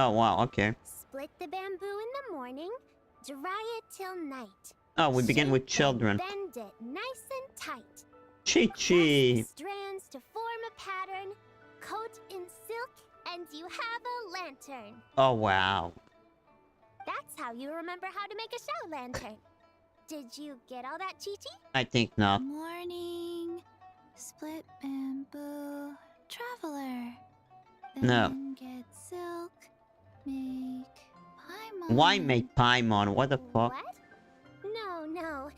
Oh, wow, okay. Split the bamboo in the morning, dry it till night. Oh, we begin with Shape children. and bend it nice and tight. Chi-chi! Clasp strands to form a pattern, coat in silk, and you have a lantern. Oh, wow. That's how you remember how to make a show lantern. Did you get all that, Chi-Chi? I think not. Morning, split bamboo, traveler. No. Then get silk, make paimon. Why make Paimon? What the fuck? What? No,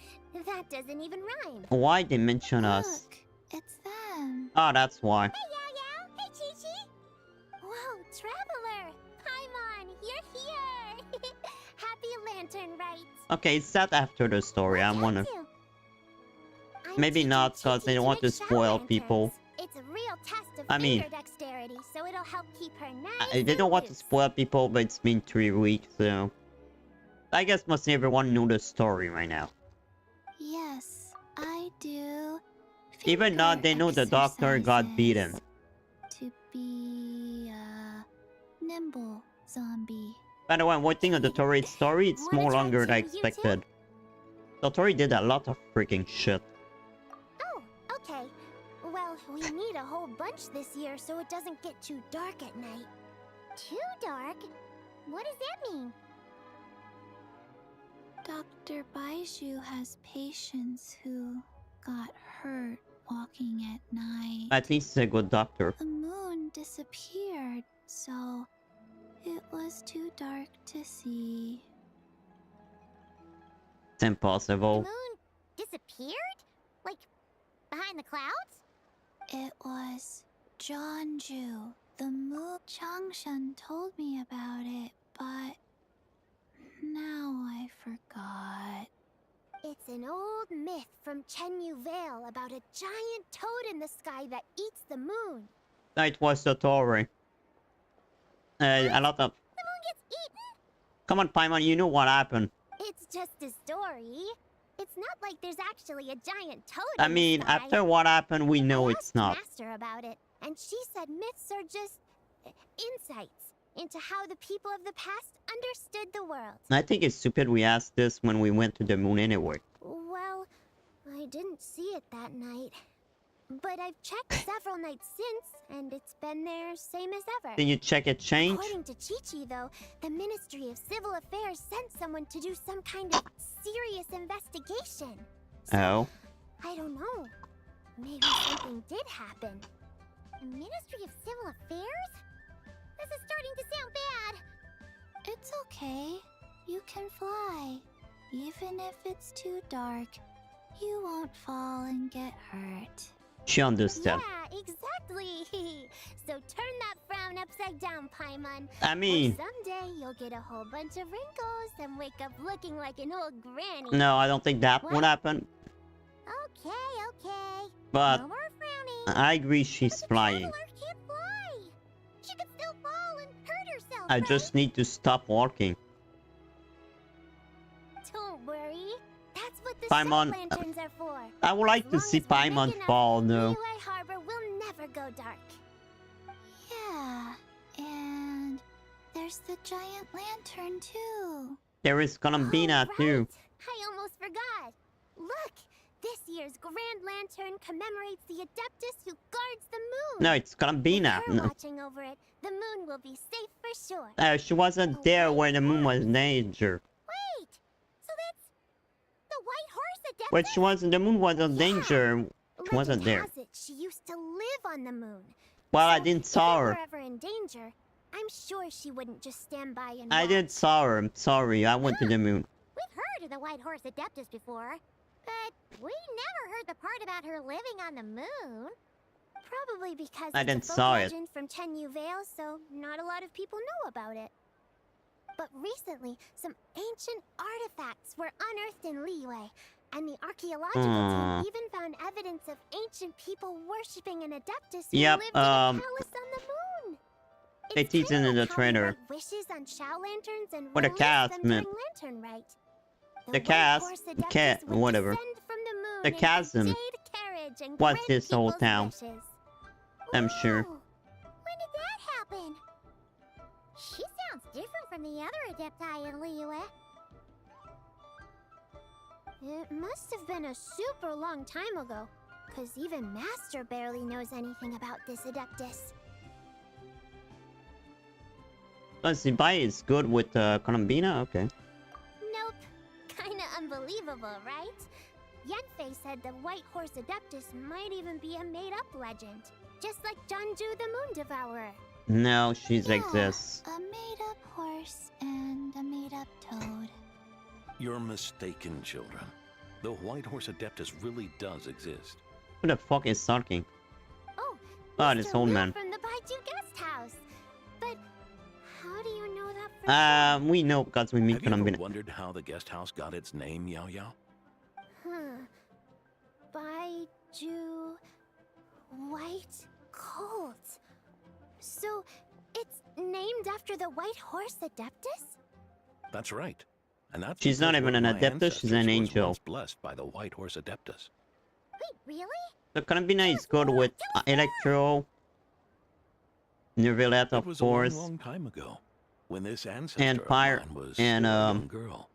that doesn't even rhyme. Why they mention us? Look, it's them. Oh, that's why. Hey, Yao! Hey, Chi-Chi! Whoa, traveler! Paimon, you're here! Happy lantern rites. Okay, it's set after the story. I wanna... Maybe not, cause they don't want to spoil people. It's a real test of I mean, finger dexterity, so it'll help keep her nice they don't and want to loose. spoil people, but it's been 3 weeks, so... I guess mostly everyone knew the story right now. Yes, I do. Even now, they know the doctor got beaten. To be a nimble zombie. By the way, one thing on the Tori story, it's Wanna more try longer than I too, you two? expected. The Tori did a lot of freaking shit. Oh, okay. Well, we need a whole bunch this year so it doesn't get too dark at night. Too dark? What does that mean? Dr. Baiju has patients who got hurt walking at night. At least he's a good doctor. The moon disappeared, so it was too dark to see. It's impossible. The moon disappeared? Like, behind the clouds? It was Jeonju. The moon. Changshan told me about it, but now I forgot. It's an old myth from Chenyu Vale about a giant toad in the sky that eats the moon. It was the Tori. A lot of... The moon gets eaten? Come on, Paimon, you know what happened. It's just a story. It's not like there's actually a giant toad I in mean, the sky. after what happened, we know I it's asked not. Master about it, and she said myths are just insights into how the people of the past understood the world. I think it's stupid we asked this when we went to the moon anyway. Well, I didn't see it that night. But I've checked several nights since, and it's been there same as ever. Did you check it change? According to Chi-Chi, though, the Ministry of Civil Affairs sent someone to do some kind of serious investigation. So, Oh. I don't know. Maybe something did happen. The Ministry of Civil Affairs? This is starting to sound bad. It's okay. You can fly. Even if it's too dark, you won't fall and get hurt. She understands. Yeah, exactly. So turn that frown upside down, Paimon. I mean... Or someday you'll get a whole bunch of wrinkles and wake up looking like an old granny. No, I don't think that What? would happen. Okay. But No more frowning. I agree she's But the flying. traveler can't fly. She could still fall and hurt herself. I right? just need to stop walking. Don't worry. That's what the Paimon, shell lanterns are for. I would like As to long see as we're big Paimon enough, fall, though. Liyue Harbor will never go dark. Yeah, and there's the giant lantern too. There is Columbina, Oh, too. right. I almost forgot. Look, this year's Grand Lantern commemorates the adeptus who guards the moon. No, it's Columbina. With her No. watching over it, the moon will be safe for sure. She wasn't there when the moon was in danger. Wait, so that's the White Horse adeptus? When she wasn't, the moon was in Yeah. danger. She wasn't Legend there. has it she used to live on the moon. Well, I So didn't if saw it her. were ever in danger, I'm sure she wouldn't just stand by and I watch. did saw her. I'm sorry. I went to the moon. We've heard of the White Horse Adeptus before, but we never heard the part about her living on the moon. Probably because I it's didn't a folk saw it. legend from Chenyu Vale, so not a lot of people know about it. But recently, some ancient artifacts were unearthed in Liyue, and the archaeological team even found evidence of ancient people worshipping an Adeptus who Yep, lived in a palace on the moon. They It's teach it kinda in the like how we trailer. write wishes on Shao lanterns and What a release cast, them man. during lantern rite. The White cast, Horse the Adeptus cat, would whatever. descend from the moon The in a chasm jade carriage and was grant this whole people's town. wishes. I'm sure. Ooh, when did that happen? She sounds from the other adepti in Liyue. It must have been a super long time ago, because even Master barely knows anything about this adeptus. But Zibai is good with Colombina? Okay. Nope. Kinda unbelievable, right? Yanfei said the White Horse Adeptus might even be a made-up legend. Just like Janju the Moon Devourer. No, she Yeah, exists. a made-up horse and a made-up toad. You're mistaken, children. The White Horse Adeptus really does exist. Who the fuck is sulking? Oh, Ah, this Mr. old Liu man. from the Baiju guest house. But how do you know that for sure? We know because we meet Have you ever Colombina. wondered how the guest house got its name, Yao Yao? Baiju White Colt. So it's named after the White Horse Adeptus? That's right. And that's She's not because even one an of my adeptus, she's an ancestors was angel. once blessed by the White Horse Adeptus. Wait, really? So Colombina is good with Electro, Nervilette, It of was course. a long, long time ago, when this ancestor And of Pyre mine was and still a young girl.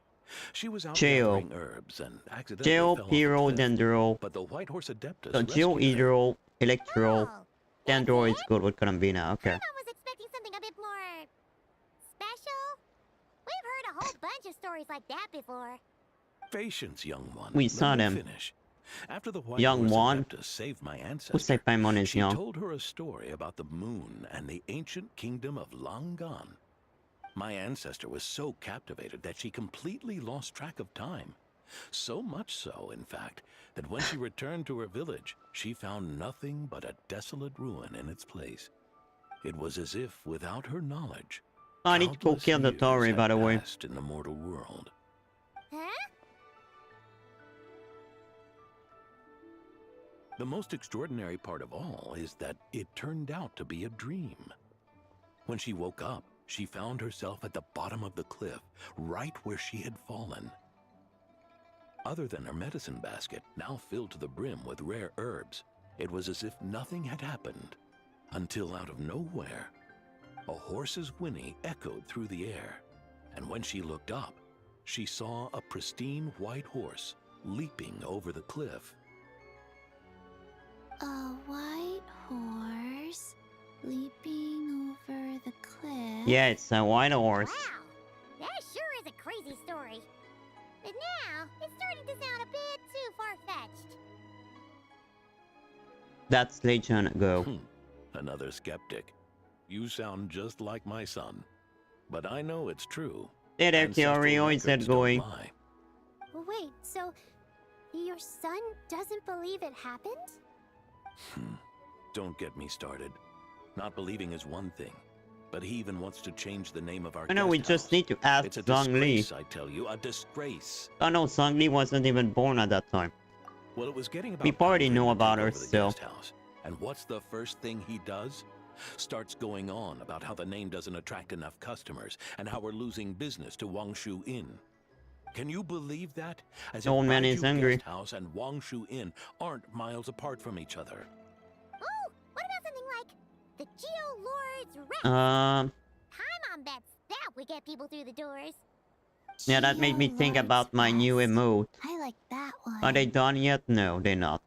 She was out Geo. gathering herbs and accidentally Geo, fell off a Pyro, cliff, Dendro. but the White Horse Adeptus So Geo, rescued her. Hydro, Electro, Oh, that's Dendro is it? good with Colombina. Okay. I was expecting something a bit more special. We've heard a whole bunch of stories like that before. Patience, young one. We Let saw me them. finish. After the White Young Horse one. Adeptus saved my Who ancestor, say Paimon is she young? told her a story about the moon and the ancient kingdom of Langan. My ancestor was so captivated that she completely lost track of time. So much so, in fact, that when she returned to her village, she found nothing but a desolate ruin in its place. It was as if, without her knowledge, I need to go countless kill the years Tori, had by the way. passed in the mortal world. Huh? The most extraordinary part of all is that it turned out to be a dream. When she woke up, she found herself at the bottom of the cliff, right where she had fallen. Other than her medicine basket, now filled to the brim with rare herbs, it was as if nothing had happened, until out of nowhere, a horse's whinny echoed through the air, and when she looked up, she saw a pristine white horse leaping over the cliff. A white horse leaping over the cliff. Yeah, it's a white horse. Wow, that sure is a crazy story. But now, it's starting to sound a bit too far-fetched. That's legend ago. Another skeptic. You sound just like my son. But I know it's true. Hey there, Ancestral Kyorio, is that records don't going? lie. Wait, so your son doesn't believe it happened? Don't get me started. Not believing is one thing, but he even wants to change the name of our I know, we guest just house. need to ask It's a Zhang Li. disgrace, I tell you, a disgrace. Oh no, Zhang Li wasn't even born at that time. Well, it was getting about We already time for know him to about take her over the still. guest house. And what's the first thing he does? Starts going on about how the name doesn't attract enough customers and how we're losing business to Wangshu Inn. Can you believe that? As The old man Baiju is angry. Guest House and Wangshu Inn aren't miles apart from each other. Oh, what about something like the Geo Lord's Rest? Paimon bets that would get people through the doors. Yeah, that made me Geo think Lord's about my new Rest. emote. I like that one. Are they done yet? No, they're not.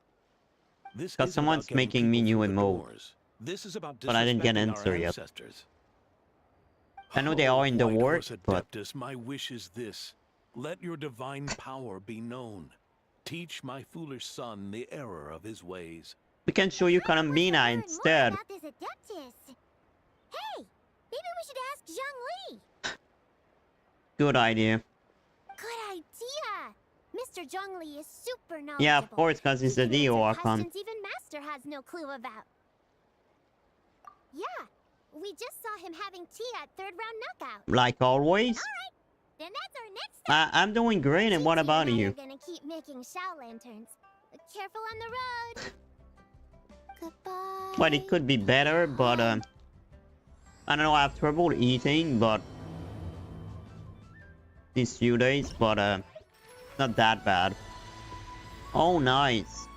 This Because isn't someone's about getting making me people new through the emote. doors. This is about But I didn't get an disrespecting answer our yet. ancestors. I know they are in the White work, Horse but Adeptus, my wish is this. Let your divine power be known. Teach my foolish son the error of his ways. we can show you Colombina Learn instead. more about this adeptus. Hey, maybe we should ask Zhang Li. Good idea. Good idea. Mr. Zhang Li is super knowledgeable. Yeah, of course, because he's a He can Dio answer Archon. questions even Master has no clue about. Yeah, we just saw him having tea at third round knockout. Like always. Then that's our next step. I'm doing great, and what Gigi about and I you? are gonna keep making shell lanterns. Careful on the road. Goodbye. Well, it could be better, but I don't know, I have trouble eating, but these few days, but not that bad. Oh, nice.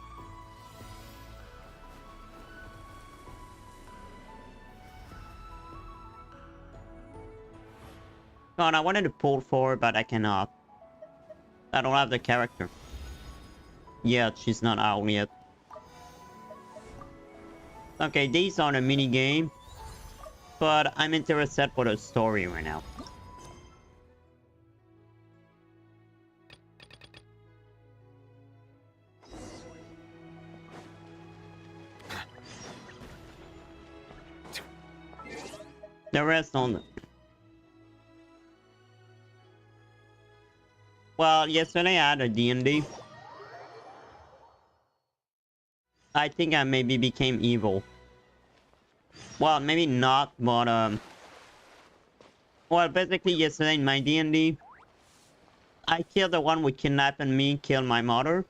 God, I wanted to pull forward, but I cannot. I don't have the character. Yet, she's not out yet. Okay, these are the mini game. But I'm interested for the story right now. The rest on the... Well, yesterday I had a D&D. I think I maybe became evil. Well, maybe not, but well, basically yesterday in my D&D, I killed the one who kidnapped me, killed my mother.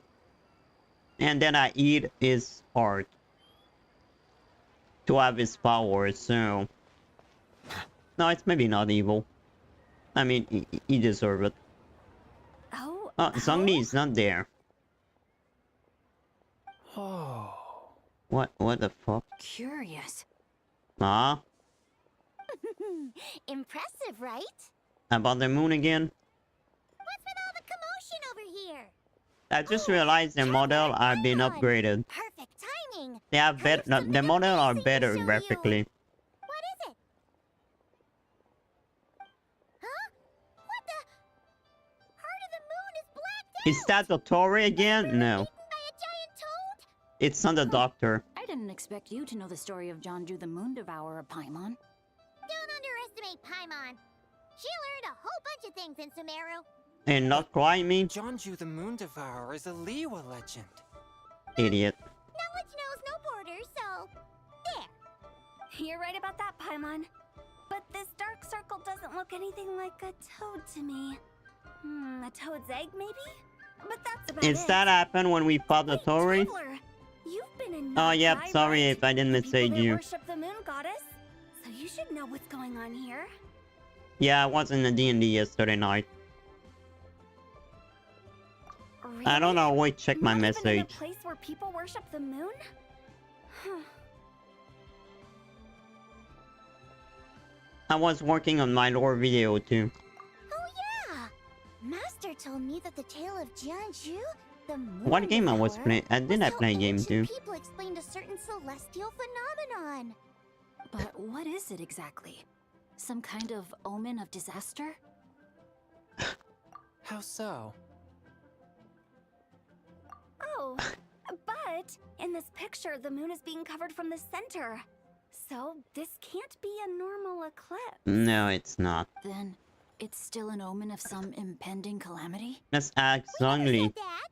And then I eat his heart. To have his power, so... No, it's maybe not evil. I mean, he deserves it. Oh, Zhongli is not there. Oh. What the fuck? curious. Ah, Impressive, right? about the moon again? What's with all the commotion over here? I just realized the model have been upgraded. Perfect timing. They have better. The model are better Show you. graphically. What is it? Huh? What the? Heart of the moon is blacked out. Is that the Tory again? No, Eaten by a giant toad? it's not the Doctor. I didn't expect you to know the story of Jonju the Moon Devourer, Paimon. Don't underestimate Paimon. She learned a whole bunch of things in Sumeru. And not cry me, Jonju the Moon Devourer is a Liwa legend. idiot. Knowledge knows no borders, so there. You're right about that, Paimon. But this dark circle doesn't look anything like a toad to me. A toad's egg, maybe? But that's about Is it. that happen when we fought the Wait, Tory? Traveler, you've been in Oh, yep. Zibai, Sorry right? if I didn't The people message that you. worship the moon goddess. So you should know what's going on here. Yeah, I was in the D&D yesterday night. I don't know. Wait, check my Not even in a message. place where people worship the moon? Huh. I was working on my lore video too. Oh yeah! Master told me that the tale of Jianzhu, the moon What game I was devourer, playing? I did was I how play a game ancient too? people explained a certain celestial phenomenon. But what is it exactly? Some kind of omen of disaster? How so? Oh, but in this picture, the moon is being covered from the center. So this can't be a normal eclipse. No, it's not. Then it's still an omen of some impending calamity? Let's ask We never Zhongli. said that.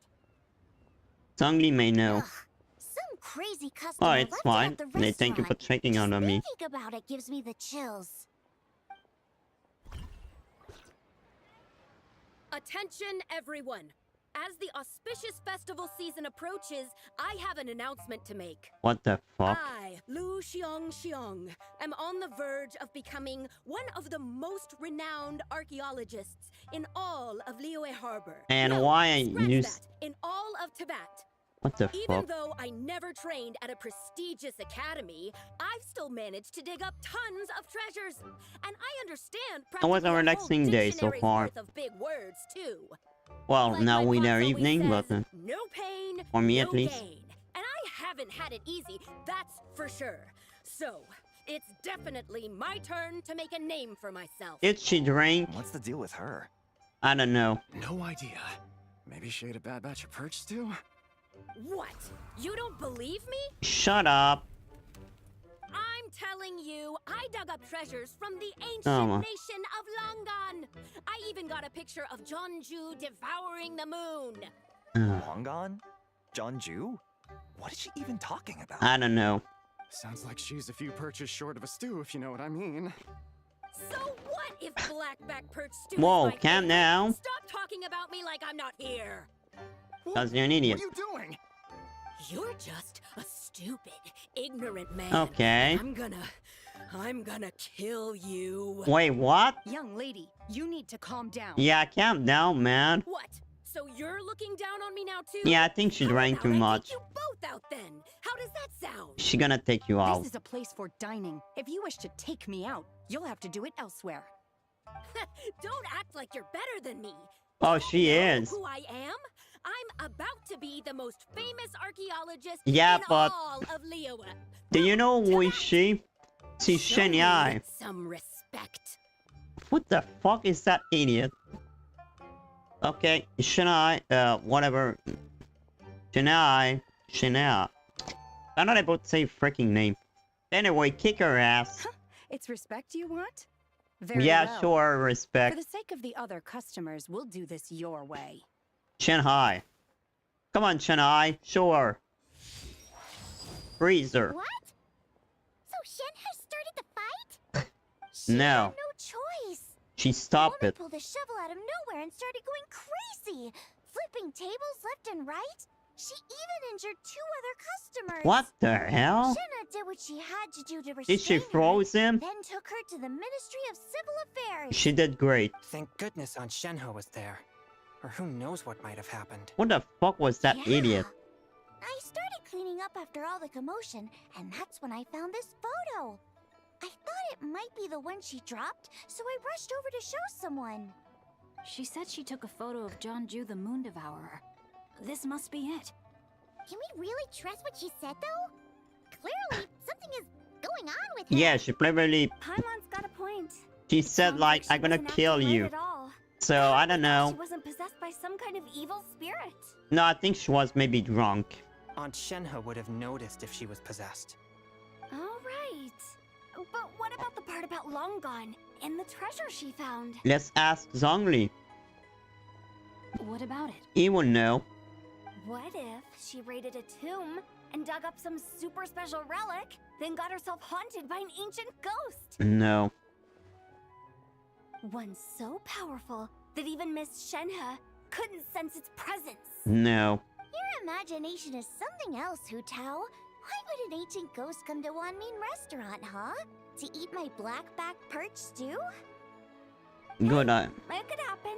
Zhongli may know. Ugh, some crazy customer Oh, left it's it fine. at the They thank you for restaurant. checking on me. Thinking about it gives me the chills. Attention, everyone! As the auspicious festival season approaches, I have an announcement to make. What the fuck? I, Lu Xiong, am on the verge of becoming one of the most renowned archaeologists in all of Liyue Harbor. And No, why scratch you... that, in all of Tibet. What the Even fuck? though I never trained at a prestigious academy, I've still managed to dig up tons of treasures. And I understand It was a practically whole relaxing day so dictionary's far. worth of big words, too. Well, Like now my we pops their always evening, says, but no pain, for me no at least. gain. And I haven't had it easy, that's for sure. So, it's definitely my turn to make a name for myself. did she drink? What's the deal with her? I don't know. No idea. Maybe she ate a bad batch of perch stew? What? You don't believe me? Shut up. I'm telling you, I dug up treasures from the ancient Oh, my. nation of Longan. I even got a picture of Jonju devouring the moon. Longan? Jonju? What is she even talking about? I don't know. Sounds like she's a few perches short of a stew, if you know what I mean. So what if blackback perch stew Whoa, is my calm favorite? down. Stop talking about me like I'm not here. Cause you're an idiot. What are you doing? You're just a stupid, ignorant man. Okay. I'm gonna kill you. Wait, what? Young lady, you need to calm down. Yeah, calm down, man. What? So you're looking down on me now too? Yeah, I think she How drank about too I take much. you both out then. How does that sound? She gonna take you out. This is a place for dining. If you wish to take me out, you'll have to do it elsewhere. Don't act like you're better than me. Oh, You she know is. who I am? I'm about to be the most famous archaeologist Yeah, in but all of Liyue. do you know who is Tonight, she? She's show me Shenyai. some respect. What the fuck is that idiot? Okay, Shenyai, whatever. Shenyai. I'm not able to say freaking name. Anyway, kick her ass. It's respect you want? Very Yeah, well. sure, For respect. the sake of the other customers, we'll do this your way. Shanghai. Come on, Shanghai. Sure. Freezer. What? So Shen has started the fight? She No. had no choice. She The stopped woman it. pulled a shovel out of nowhere and started going crazy, flipping tables left and right. She even injured 2 other customers. What the hell? Shenna did what she had to do to restrain Did she her, froze him? then took her to the Ministry of Civil Affairs. She did great. Thank goodness Aunt Shenhe was there. Or who knows what might have happened. What the fuck was that Yeah. idiot? I started cleaning up after all the commotion, and that's when I found this photo. I thought it might be the one she dropped, so I rushed over to show someone. She said she took a photo of Jeonju the Moon Devourer. This must be it. Can we really trust what she said, though? Clearly, something is going on with her. Yeah, she cleverly. Paimon's got a point. She said Sounds like, she I'm gonna wasn't kill acting you. right at all. So I don't She know. wasn't possessed by some kind of evil spirit. No, I think she was maybe drunk. Aunt Shenhe would have noticed if she was possessed. All right. But what about the part about Long Gone and the treasure she found? Let's ask Zhongli. What about it? He will know. What if she raided a tomb and dug up some super special relic, then got herself haunted by an ancient ghost? No. One so powerful that even Miss Shenhe couldn't sense its presence. No. Your imagination is something else, Hu Tao. Why would an ancient ghost come to Wanmin restaurant, huh? To eat my blackback perch stew? Good. It could happen.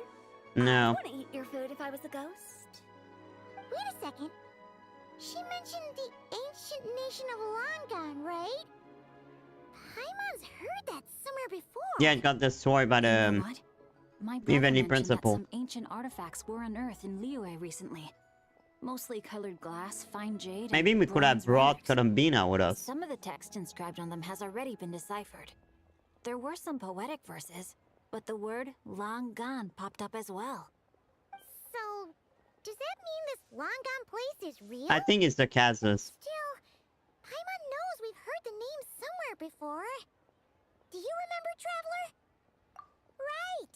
No. I want to eat your food if I was a ghost. Wait a second. She mentioned the ancient nation of Longan, right? Paimon's heard that somewhere before. Yeah, I got the story about You know what? My brother Evenly mentioned principle. that some ancient artifacts were unearthed in Liyue recently. Mostly colored glass, fine jade. Maybe and we could have bronze brought relics. Columbina with us. Some of the text inscribed on them has already been deciphered. There were some poetic verses, but the word long gone popped up as well. So, does that mean this Longan place is real? I think it's the Kazas. Still, Paimon knows we've heard the name somewhere before. Do you remember, Traveler? Right!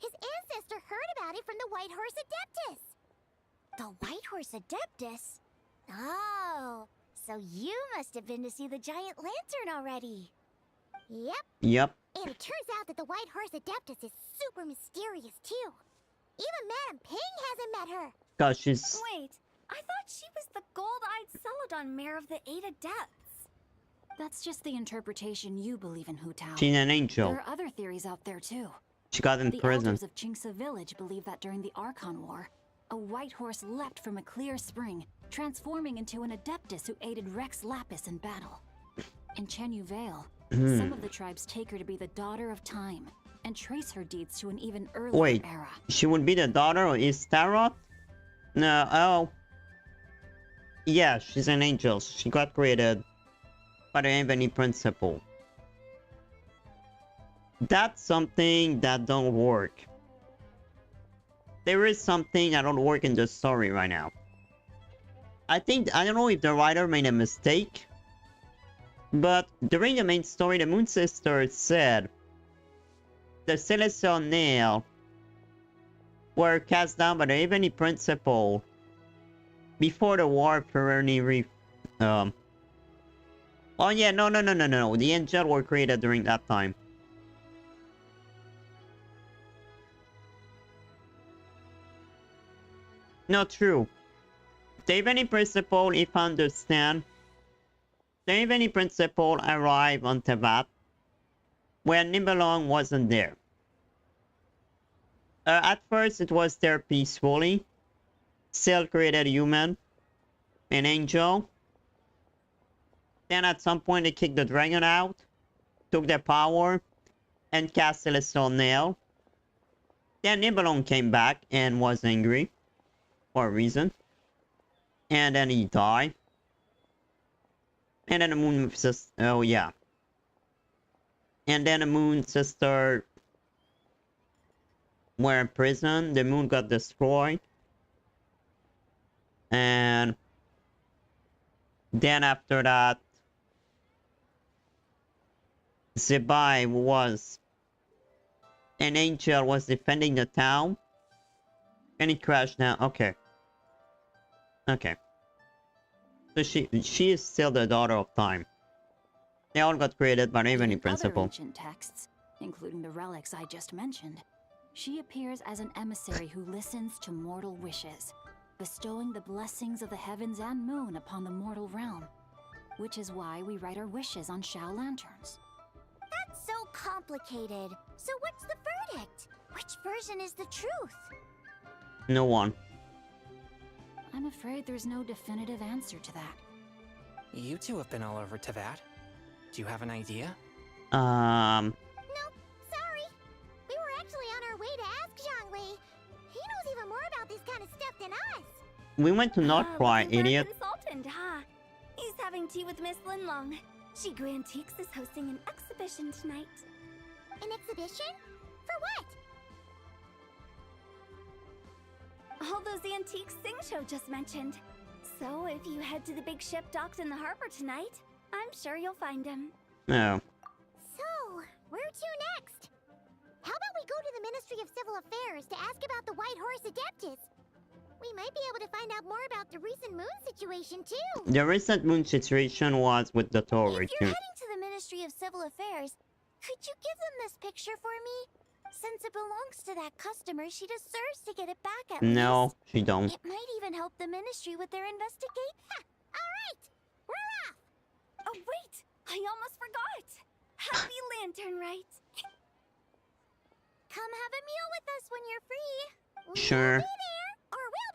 His ancestor heard about it from the White Horse Adeptus. The White Horse Adeptus? Oh, so you must have been to see the giant lantern already. Yep, Yep. and it turns out that the White Horse Adeptus is super mysterious, too. Even Madame Ping hasn't met her. Cause she's... Wait, I thought she was the gold-eyed Celadon mare of the 8 Adepts. That's just the interpretation you believe in, Hu Tao. She's an angel. There are other theories out there too. She got in The prison. elders of Qingce village believe that during the Archon War, a white horse leapt from a clear spring, transforming into an adeptus who aided Rex Lapis in battle. In Chenyu Vale, some of the tribes take her to be the daughter of time, and trace her deeds to an even earlier Wait, era. she would be the daughter of Istarot? No, oh. Yeah, she's an angel. She got created by the Ebony Principle. That's something that don't work. There is something that don't work in the story right now. I don't know if the writer made a mistake, but during the main story, the Moon Sisters said the Celestial Nail were cast down by the Ebony Principle before the war preliminary. Oh yeah, no. The angel were created during that time. Not true. The Ebony Principle, if I understand, the Ebony Principle arrived on Tevat when Nibelung wasn't there. At first, it was there peacefully. Still created human, an angel. Then at some point, they kicked the dragon out, took their power, and cast Celestial Nail. Then Nibelung came back and was angry. For a reason. And then he died. And then the Moon Sister... Oh, yeah. And then the Moon Sister were in prison. The moon got destroyed. And then after that, Zibai was an angel, was defending the town. And it crashed down. Okay. Okay. So she is still the daughter of time. They all got created by Raven in principle. Other ancient texts, including the relics I just mentioned, she appears as an emissary who listens to mortal wishes, bestowing the blessings of the heavens and moon upon the mortal realm, which is why we write our wishes on Shao lanterns. That's so complicated. So what's the verdict? Which version is the truth? No one. I'm afraid there's no definitive answer to that. You two have been all over Teyvat. Do you have an idea? Nope, sorry. We were actually on our way to ask Zhongli. He knows even more about this kind of stuff than us. We went to Northcry, idiot. Consultant, huh? He's having tea with Miss Linlong. Shigu Antiques is hosting an exhibition tonight. An exhibition? For what? All those antiques Sing Show just mentioned. So if you head to the big ship docked in the harbor tonight, I'm sure you'll find him. No. So, where to next? How about we go to the Ministry of Civil Affairs to ask about the White Horse Adeptus? We might be able to find out more about the recent moon situation, too. The recent moon situation was with the Torii, If you're heading to the Ministry of Civil Affairs, could you give them this picture for me? Since it belongs to that customer, she deserves to get it back at least. No, she don't. It might even help the Ministry with their investigation. Alright, we're off! Oh, wait! I almost forgot! Happy Lantern Rite! Come have a meal with us when you're free. Sure. We'll be there, or we'll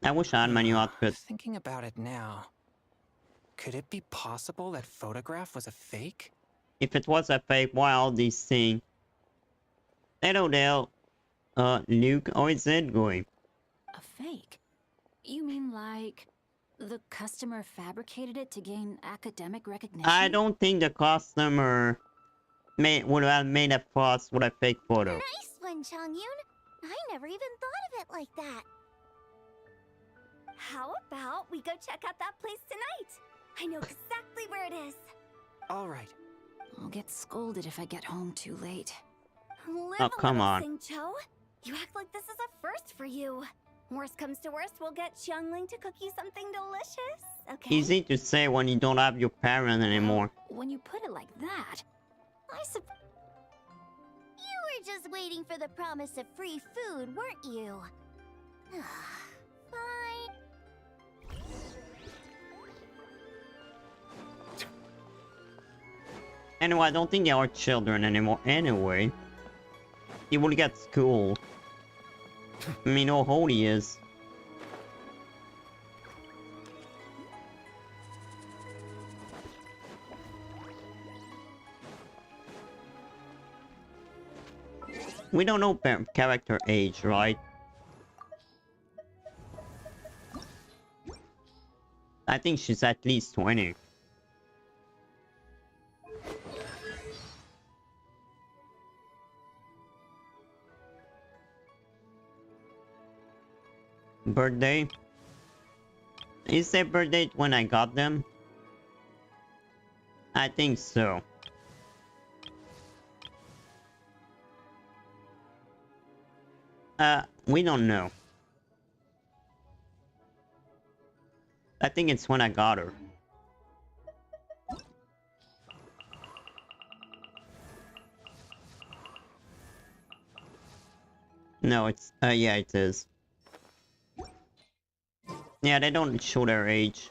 be. I wish I had my new outfit. Thinking about it now, could it be possible that photograph was a fake? If it was a fake, why all these things? Hello there, Luke, how is it going? A fake? You mean like the customer fabricated it to gain academic recognition? I don't think the customer would have made a fuss with a fake photo. Nice one, Chongyun. I never even thought of it like that. How about we go check out that place tonight? I know exactly where it is. All right. I'll get scolded if I get home too late. Live come on. Sing-Cho. You act like this is a first for you. Worst comes to worst, we'll get Xiangling to cook you something delicious, okay? Easy to say when you don't have your parents anymore. When you put it like that, You were just waiting for the promise of free food, weren't you? Fine. Anyway, I don't think they are children anymore anyway. He will get school. I mean, how old he is. We don't know character age, right? I think she's at least 20. Birthday? Is their birthday when I got them? I think so. We don't know. I think it's when I got her. No, it's, yeah, it is. Yeah, they don't show their age.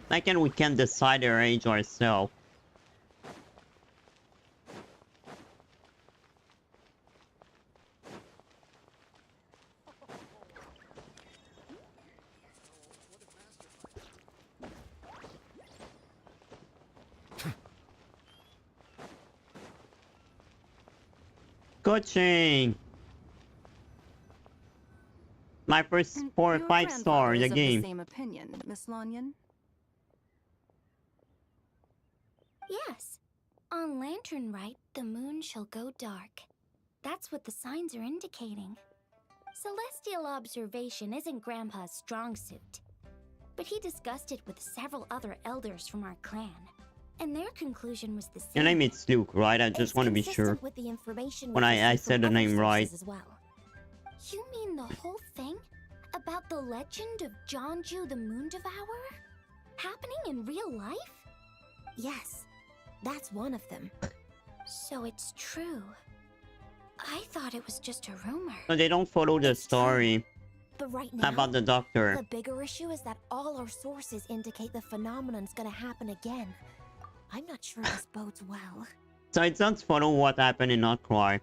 Like, and we can decide their age ourselves. Coaching. My first And 4 or your 5 star in grandfather the is of game. the same opinion, Miss Lanyon. Yes. On Lantern Rite, the moon shall go dark. That's what the signs are indicating. Celestial observation isn't Grandpa's strong suit. But he discussed it with several other elders from our clan. And their conclusion was the same. Your name is Luke, right? I just want to be sure. With the information When I said the name right. As well. You mean the whole thing? About the legend of Jonju the Moon Devourer? Happening in real life? Yes, that's one of them. So it's true. I thought it was just a rumor. No, they don't follow the story But right now, about the doctor. the bigger issue is that all our sources indicate the phenomenon's gonna happen again. I'm not sure this bodes well. So it does follow what happened in Outcry.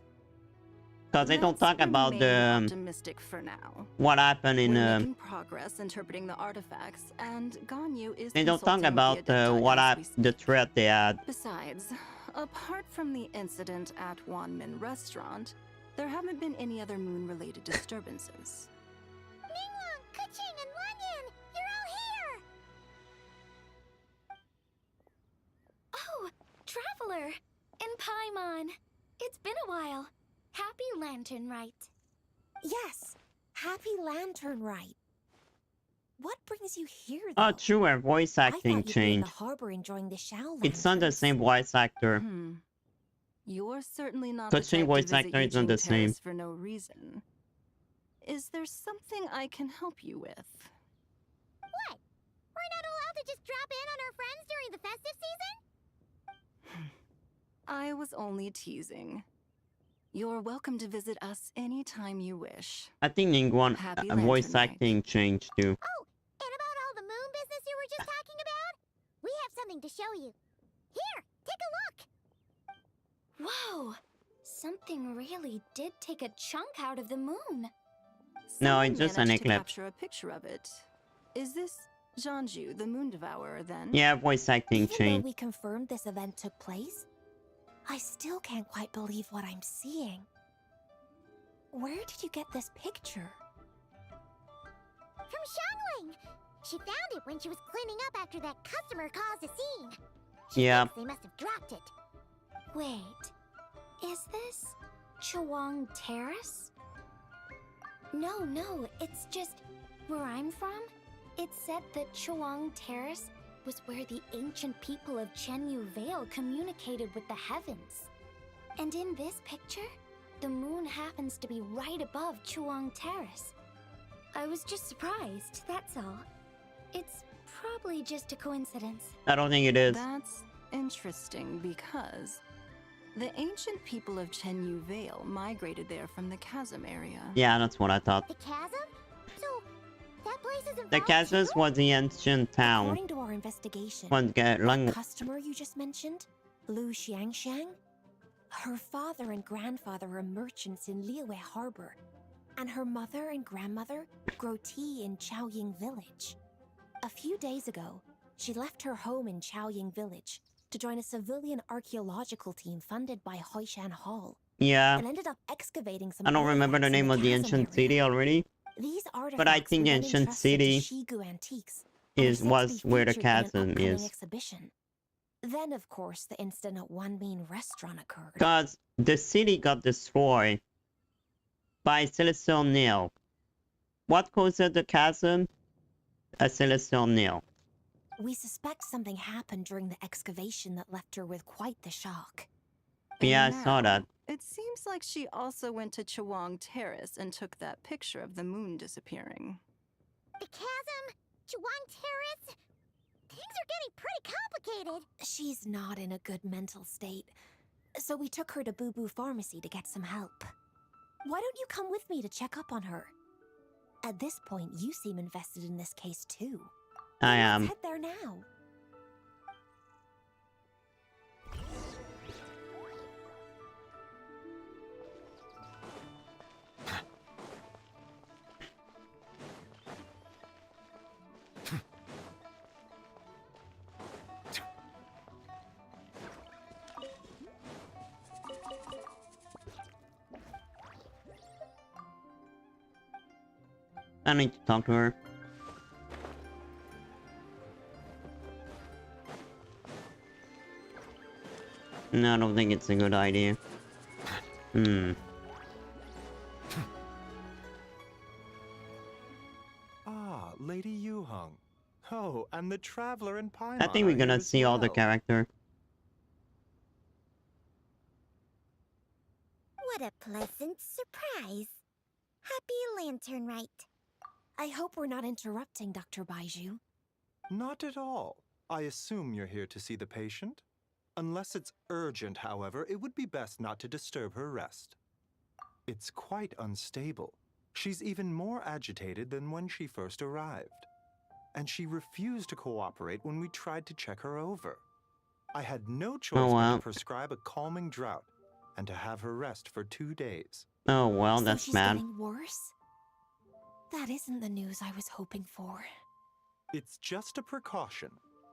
Because they don't talk about the optimistic for now. what happened in We're making progress interpreting the artifacts, and Ganyu is. they don't talk consulting with the about Adepti what as we speak. the threat they had. Besides, apart from the incident at Wanmin Restaurant, there haven't been any other moon-related disturbances. Mingwang, Kuching, and Lanyan, you're all here! Oh, Traveler! And Paimon! It's been a while. Happy Lantern Rite. Yes, Happy Lantern Rite. What brings you here, though? Oh, true, her voice acting changed. The harbor enjoying the Shaolin. It's not the same voice actor. You're certainly not Touching the type voice to visit actor is not the Eugene same. Terrace for no reason. Is there something I can help you with? What? We're not allowed to just drop in on our friends during the festive season? I was only teasing. You're welcome to visit us anytime you wish. I think Ningguang Happy voice Lantern acting changed too. Oh, and about all the moon business you were just talking about? We have something to show you. Here, take a look. Whoa, something really did take a chunk out of the moon. No, Someone it's just an managed to eclipse. capture a picture of it. Is this Jonju, the Moon Devourer, then? Yeah, voice acting Even though changed. we confirmed this event took place, I still can't quite believe what I'm seeing. Where did you get this picture? From Xiangling! She found it when she was cleaning up after that customer caused a scene. She Yeah. thinks they must have dropped it. Wait, is this Chawang Terrace? No, it's just where I'm from. It said that Chawang Terrace was where the ancient people of Chenyu Vale communicated with the heavens. And in this picture, the moon happens to be right above Chawang Terrace. I was just surprised, that's all. It's probably just a coincidence. I don't think it is. That's interesting because the ancient people of Chenyu Vale migrated there from the chasm area. Yeah, that's what I thought. The chasm? So, that place is The Chasm was the ancient town. According to our investigation, The customer you just mentioned, Lu Xiangxiang, her father and grandfather are merchants in Liyue Harbor, and her mother and grandmother grow tea in Chaoying Village. A few days ago, she left her home in Chaoying Village to join a civilian archaeological team funded by Hoishan Hall, Yeah. and ended up excavating some I don't remember the artifacts in name of the chasm ancient area. city already. These artifacts But I think the were then ancient entrusted to city Shigu Antiques, and are is set to was be where the featured in an chasm upcoming is. exhibition. Then, of course, the incident at One Mean Restaurant occurred. Because the city got destroyed by Celestial Nail. What caused the chasm? A Celestial Nail. We suspect something happened during the excavation that left her with quite the shock. Yeah, I And saw now, that. It seems like she also went to Chawang Terrace and took that picture of the moon disappearing. The chasm? Chawang Terrace? Things are getting pretty complicated. She's not in a good mental state, so we took her to Boo Boo Pharmacy to get some help. Why don't you come with me to check up on her? At this point, you seem invested in this case too. I am. Let's head there now. I need to talk to her. No, I don't think it's a good idea. Ah, Lady Yu-hung. Oh, and the Traveler and Paimon I think we're are gonna here as see all the well. character. What a pleasant surprise. Happy Lantern Rite. I hope we're not interrupting Dr. Baiju. Not at all. I assume you're here to see the patient? Unless it's urgent, however, it would be best not to disturb her rest. It's quite unstable. She's even more agitated than when she first arrived. And she refused to cooperate when we tried to check her over. I had no choice but to prescribe a calming draught and to have her rest for 2 days. Oh well, So that's she's bad. getting worse? That isn't the news I was hoping for. It's just a precaution.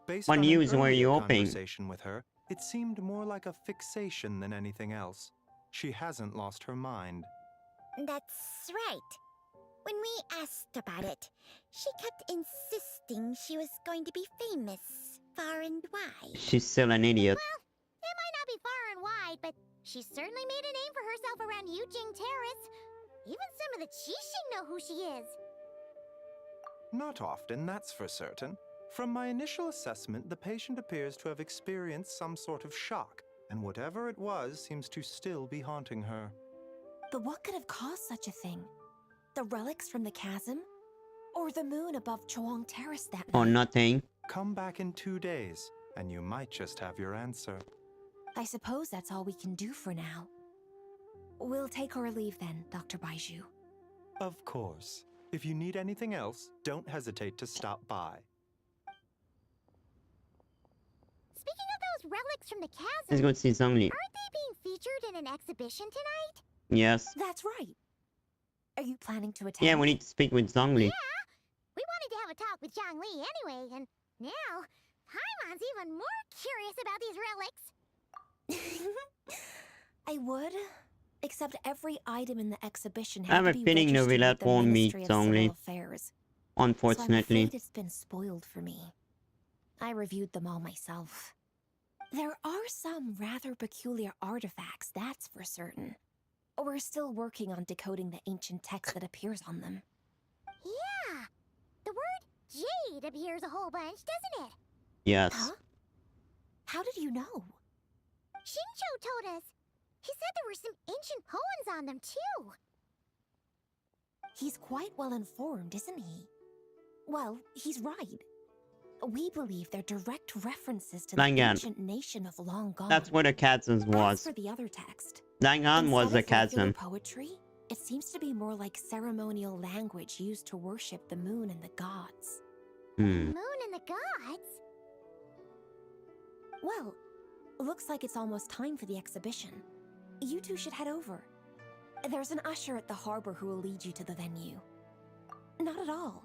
Based What on news an were you earlier hoping? conversation with her, it seemed more like a fixation than anything else. She hasn't lost her mind. That's right. When we asked about it, she kept insisting she was going to be famous, far and wide. She's still an idiot. Well, it might not be far and wide, but she certainly made a name for herself around Yujing Terrace. Even some of the Qixing know who she is. Not often, that's for certain. From my initial assessment, the patient appears to have experienced some sort of shock, and whatever it was seems to still be haunting her. But what could have caused such a thing? The relics from the chasm? Or the moon above Chuang Terrace that night? Or nothing. Come back in 2 days, and you might just have your answer. I suppose that's all we can do for now. We'll take our leave then, Dr. Baiju. Of course. If you need anything else, don't hesitate to stop by. Speaking of those relics from the chasm, Let's go see Zhongli. aren't they being featured in an exhibition tonight? Yes. That's right. Are you planning to attend? Yeah, we need to speak with Zhongli. Yeah, we wanted to have a talk with Zhongli anyway, and now Paimon's even more curious about these relics. I would, except every item in the exhibition I have had a to be feeling registered with Novelat the won't meet Ministry of Civil Zhongli. Affairs. So I'm Unfortunately. afraid it's been spoiled for me. I reviewed them all myself. There are some rather peculiar artifacts, that's for certain. We're still working on decoding the ancient text that appears on them. Yeah, the word jade appears a whole bunch, doesn't it? Yes. Huh? How did you know? Shincho told us. He said there were some ancient poems on them, too. He's quite well informed, isn't he? Well, he's right. We believe they're direct references to the Langan. ancient nation of long gone. That's where the chasm As was. for the other text, Langan was instead the of regular chasm. poetry, it seems to be more like ceremonial language used to worship the moon and the gods. Hmm. Moon and the gods? Well, looks like it's almost time for the exhibition. You two should head over. There's an usher at the harbor who will lead you to the venue. Not at all.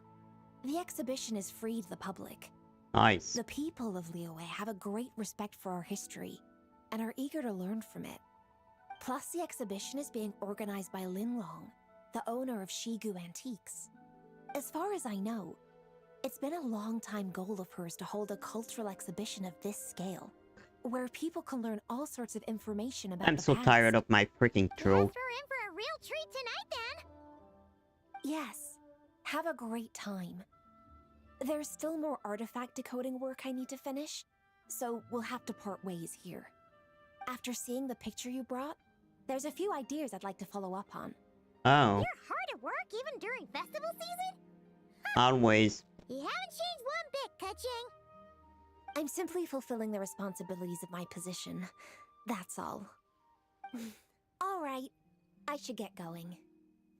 The exhibition is free to the public. Nice. The people of Liyue have a great respect for our history and are eager to learn from it. Plus, the exhibition is being organized by Linlong, the owner of Shigu Antiques. As far as I know, it's been a long-time goal of hers to hold a cultural exhibition of this scale, where people can learn all sorts of information about I'm the so past. tired of my freaking throat. We're in for a real treat tonight, then. Yes, have a great time. There's still more artifact decoding work I need to finish, so we'll have to part ways here. After seeing the picture you brought, there's a few ideas I'd like to follow up on. Oh, You're hard at work even during festival season? always. You haven't changed one bit, Ka-ching. I'm simply fulfilling the responsibilities of my position. That's all. All right, I should get going.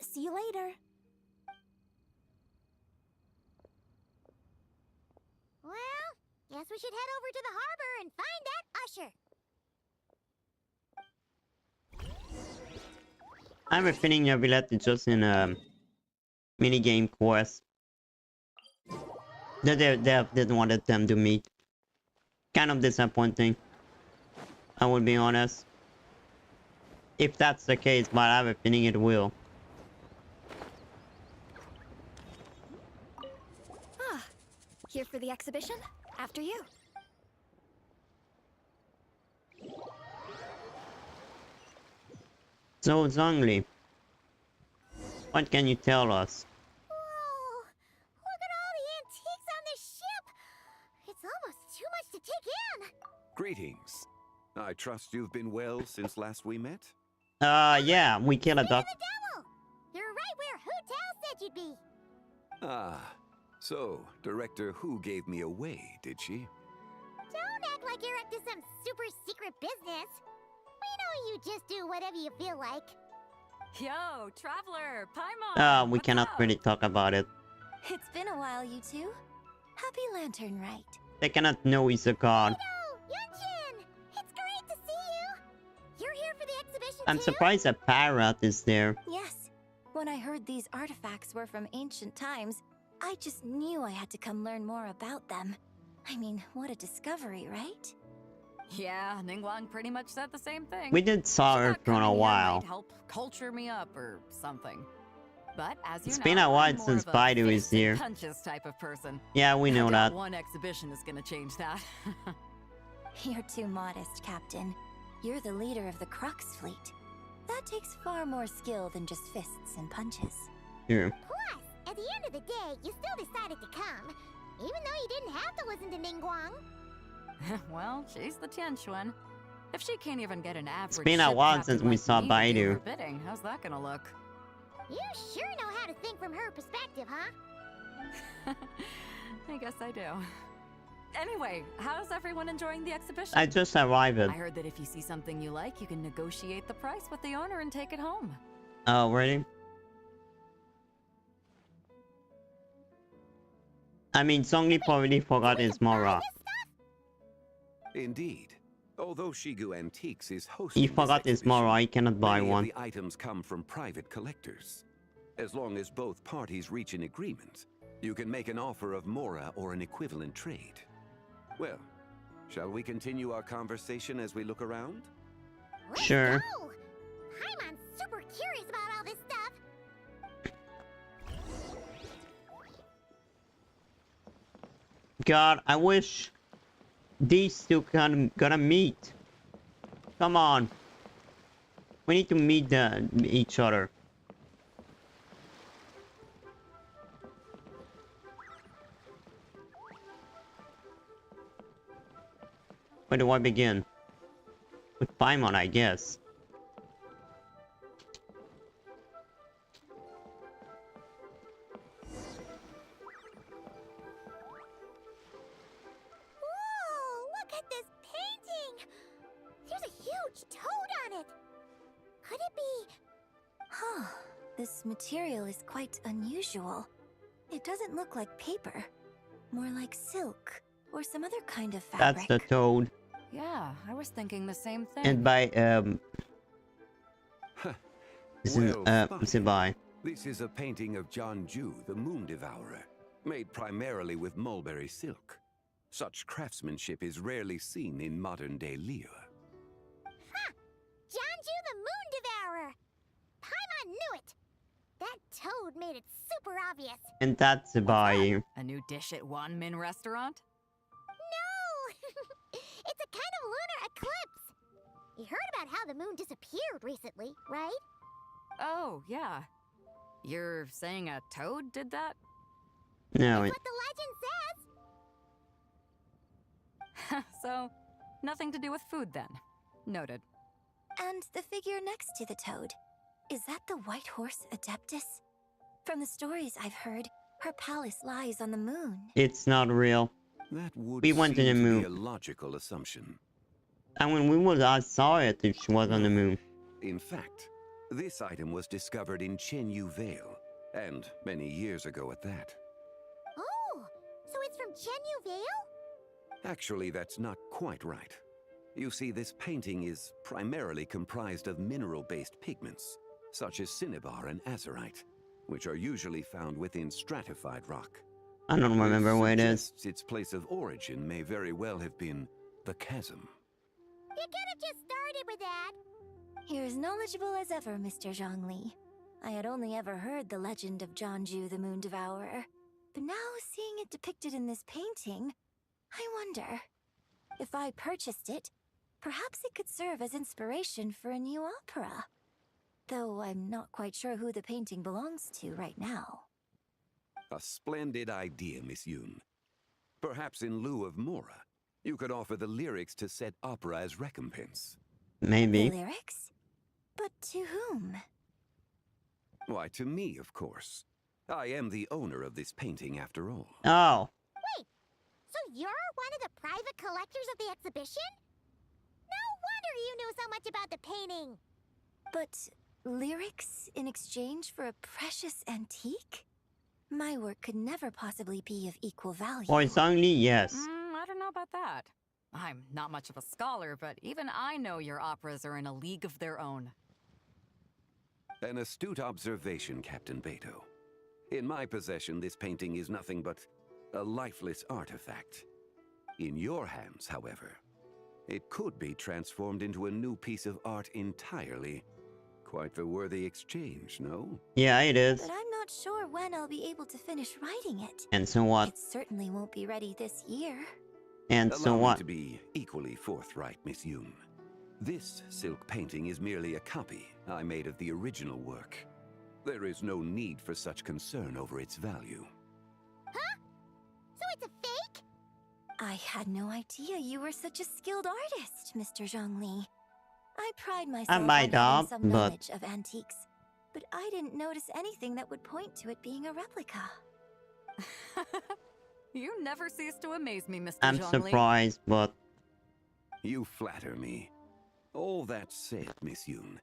See you later. Well, guess we should head over to the harbor and find that usher. I have a feeling Novelat is just in a minigame quest. They didn't want them to meet. Kind of disappointing. I will be honest. If that's the case, but I have a feeling it will. Here for the exhibition? After you. So, Zhongli, what can you tell us? Whoa! Look at all the antiques on this ship! It's almost too much to take in! Greetings. I trust you've been well since last we met? Yeah, we killed a duck. You're right where Hu Tao said you'd be! Ah, so Director Hu gave me away, did she? Don't act like you're up to some super secret business! We know you just do whatever you feel like. Yo, Traveler, Paimon! We cannot really talk about it. It's been a while, you two. Happy Lantern Rite. They cannot know he's a god. Yunchin! It's great to see you! You're here for the exhibition I'm too? surprised a parrot is there. Yes. When I heard these artifacts were from ancient times, I just knew I had to come learn more about them. I mean, what a discovery, right? Yeah, Ningguang pretty much said the same thing. We did saw her for a while. Might help culture me up or something. But as you It's know, been a while I'm more since of a Baidu is fists and here. punches type of person. Yeah, we know I doubt that. one exhibition is gonna change that. You're too modest, Captain. You're the leader of the Crux fleet. That takes far more skill than just fists and punches. Sure. Plus, at the end of the day, you still decided to come. Even though you didn't have to listen to Ningguang. Well, she's the Tianquan. If she can't even get an average It's been a ship while captain since we like saw me to do Baidu. her bidding, how's that gonna look? You sure know how to think from her perspective, huh? I guess I do. Anyway, how's everyone enjoying the exhibition? I just arrived. I heard that if you see something you like, you can negotiate the price with the owner and take it home. Oh, really? I mean, Zhongli probably forgot his Mora. Indeed. Although Shigu Antiques is hosting He this forgot his exhibition, Mora, he cannot buy many one. of the items come from private collectors. As long as both parties reach an agreement, you can make an offer of Mora or an equivalent trade. Well, shall we continue our conversation as we look around? Sure. Go! Paimon's super curious about all this stuff. God, I wish these two gonna meet. Come on. We need to meet each other. Where do I begin? With Paimon, I guess. Whoa! Look at this painting! There's a huge toad on it! Could it be... Huh. This material is quite unusual. It doesn't look like paper. More like silk, or some other kind of fabric. That's the toad. Yeah, I was thinking the same thing. And by, Well Zibai. This is a painting of Jianju, the Moon Devourer, made primarily with mulberry silk. Such craftsmanship is rarely seen in modern-day Liyue. Ha! Jianju the Moon Devourer! Paimon knew it! That toad made it super obvious. And that's Zibai. A new dish at Wanmin restaurant? No! It's a kind of lunar eclipse. You heard about how the moon disappeared recently, right? Oh, yeah. You're saying a toad did that? No, That's what the legend says. So, nothing to do with food then. Noted. And the figure next to the toad. Is that the white horse Adeptus? From the stories I've heard, her palace lies on the moon. it's not real. That would We went to the seem moon. be a logical assumption. I mean, I saw it if she was on the moon. In fact, this item was discovered in Chenyu Vale, and many years ago at that. Oh, so it's from Chenyu Vale? Actually, that's not quite right. You see, this painting is primarily comprised of mineral-based pigments, such as cinnabar and azurite, which are usually found within stratified rock. I don't remember where it is. Suggests its place of origin may very well have been the chasm. You could have just started with that. You're as knowledgeable as ever, Mr. Zhongli. I had only ever heard the legend of Jianju the Moon Devourer. But now, seeing it depicted in this painting, I wonder, if I purchased it, perhaps it could serve as inspiration for a new opera. Though I'm not quite sure who the painting belongs to right now. A splendid idea, Miss Yoon. Perhaps in lieu of Mora, you could offer the lyrics to said opera as recompense. Maybe. The lyrics? But to whom? Why, to me, of course. I am the owner of this painting, after all. Oh. Wait, so you're one of the private collectors of the exhibition? No wonder you knew so much about the painting. But lyrics in exchange for a precious antique? My work could never possibly be of equal value. Or Zhongli, yes. I don't know about that. I'm not much of a scholar, but even I know your operas are in a league of their own. An astute observation, Captain Beto. In my possession, this painting is nothing but a lifeless artifact. In your hands, however, it could be transformed into a new piece of art entirely. Quite the worthy exchange, no? Yeah, it is. But I'm not sure when I'll be able to finish writing it. And so what? It certainly won't be ready this year. And so Allow me what? to be equally forthright, Miss Yoon. This silk painting is merely a copy I made of the original work. There is no need for such concern over its value. Huh? So it's a fake? I had no idea you were such a skilled artist, Mr. Zhongli. I pride myself on having some knowledge of antiques, but I didn't notice anything that would point to it being a replica. You never cease to amaze me, Mr. I'm Zhongli. surprised, but... You flatter me. All that said, Miss Yoon,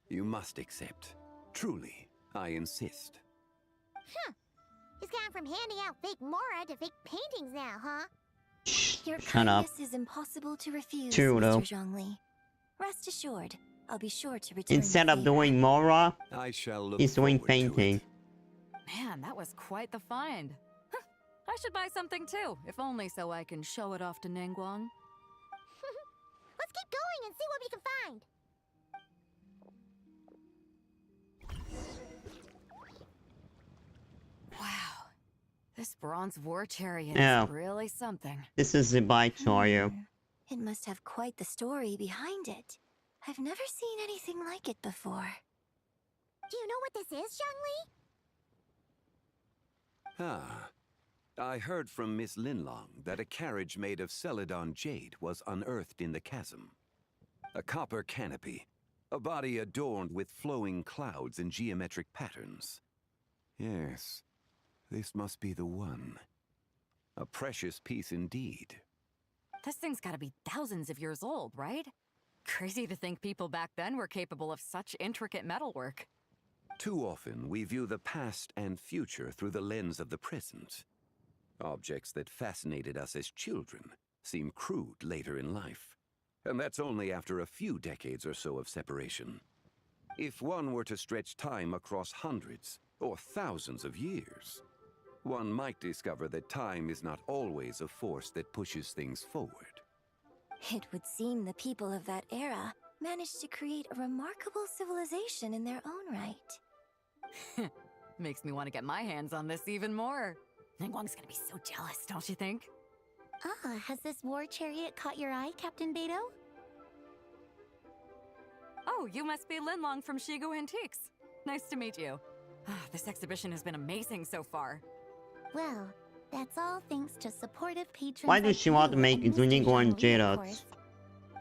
you must accept. Truly, I insist. Huh. He's gone from handing out fake Mora to fake paintings now, huh? Your Shut up. kindness is impossible to refuse, True, though. Mr. Zhongli. Rest assured, I'll be sure to return. Instead the of favor. doing Mora, I shall look he's doing forward to it. painting. Man, that was quite the find. Huh, I should buy something too, if only so I can show it off to Ningguang. Let's keep going and see what we can find. Wow, this bronze war chariot Yeah. is really something. This is Zibai for you. It must have quite the story behind it. I've never seen anything like it before. Do you know what this is, Zhongli? Ah. I heard from Miss Linlong that a carriage made of Celadon jade was unearthed in the chasm. A copper canopy, a body adorned with flowing clouds and geometric patterns. Yes, this must be the one. A precious piece indeed. This thing's gotta be thousands of years old, right? Crazy to think people back then were capable of such intricate metalwork. Too often, we view the past and future through the lens of the present. Objects that fascinated us as children seem crude later in life. And that's only after a few decades or so of separation. If one were to stretch time across hundreds or thousands of years, one might discover that time is not always a force that pushes things forward. It would seem the people of that era managed to create a remarkable civilization in their own right. Makes me want to get my hands on this even more. Ningguang's gonna be so jealous, don't you think? Ah, has this war chariot caught your eye, Captain Beto? Oh, you must be Linlong from Shigu Antiques. Nice to meet you. This exhibition has been amazing so far. Well, that's all thanks to supportive patrons. Why does like she want to you make and Mr. Zunigo and Zhongli, of Jadot? course.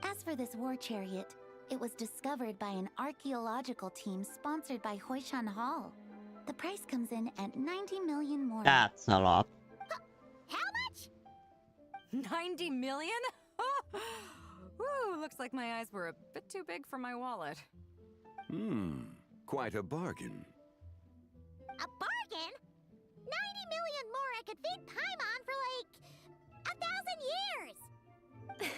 As for this war chariot, it was discovered by an archaeological team sponsored by Hoishan Hall. The price comes in at 90 million more. That's a lot. How much? 90 million? Woo, looks like my eyes were a bit too big for my wallet. Quite a bargain. A bargain? 90 million more I could feed Paimon for like 1,000 years!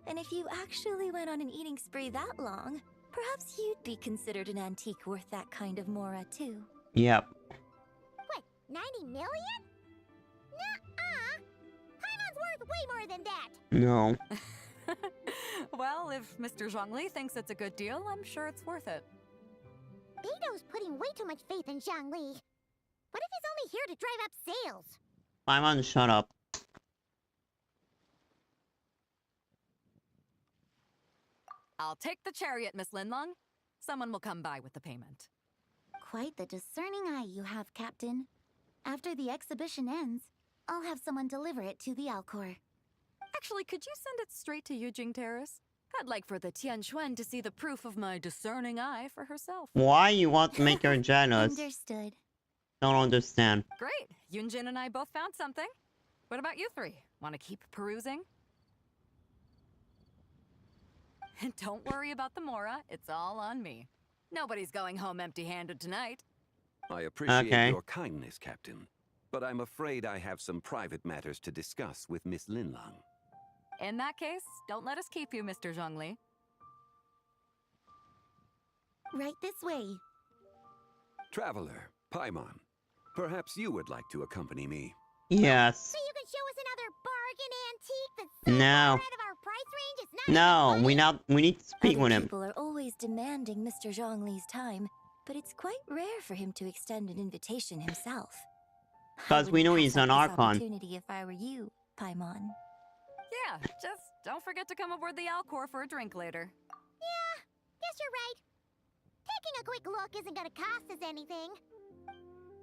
And if you actually went on an eating spree that long, perhaps you'd be considered an antique worth that kind of mora too. Yep. What, 90 million? Nuh-uh! Paimon's worth way more than that! No. Well, if Mr. Zhongli thinks it's a good deal, I'm sure it's worth it. Beto's putting way too much faith in Zhongli. What if he's only here to drive up sales? Paimon, shut up. I'll take the chariot, Miss Linlong. Someone will come by with the payment. Quite the discerning eye you have, Captain. After the exhibition ends, I'll have someone deliver it to the Alcor. Actually, could you send it straight to Yujing Terrace? I'd like for the Tianquan to see the proof of my discerning eye for herself. Why you want to make her jealous? Understood. Don't understand. Great. Yunjin and I both found something. What about you three? Want to keep perusing? Don't worry about the Mora. It's all on me. Nobody's going home empty-handed tonight. I appreciate your kindness, Captain. But I'm afraid I have some private matters to discuss with Miss Linlong. In that case, don't let us keep you, Mr. Zhongli. Right this way. Traveler, Paimon, perhaps you would like to accompany me. Yes. So you can show us another bargain antique that's so No. far out of our price range it's not No, we need to speak Other with him. people are always demanding Mr. Zhongli's time, but it's quite rare for him to extend an invitation himself. Because we know he's an Archon. Opportunity if I were you, Paimon. Yeah, just don't forget to come aboard the Alcor for a drink later. Yeah, guess you're right. Taking a quick look isn't gonna cost us anything.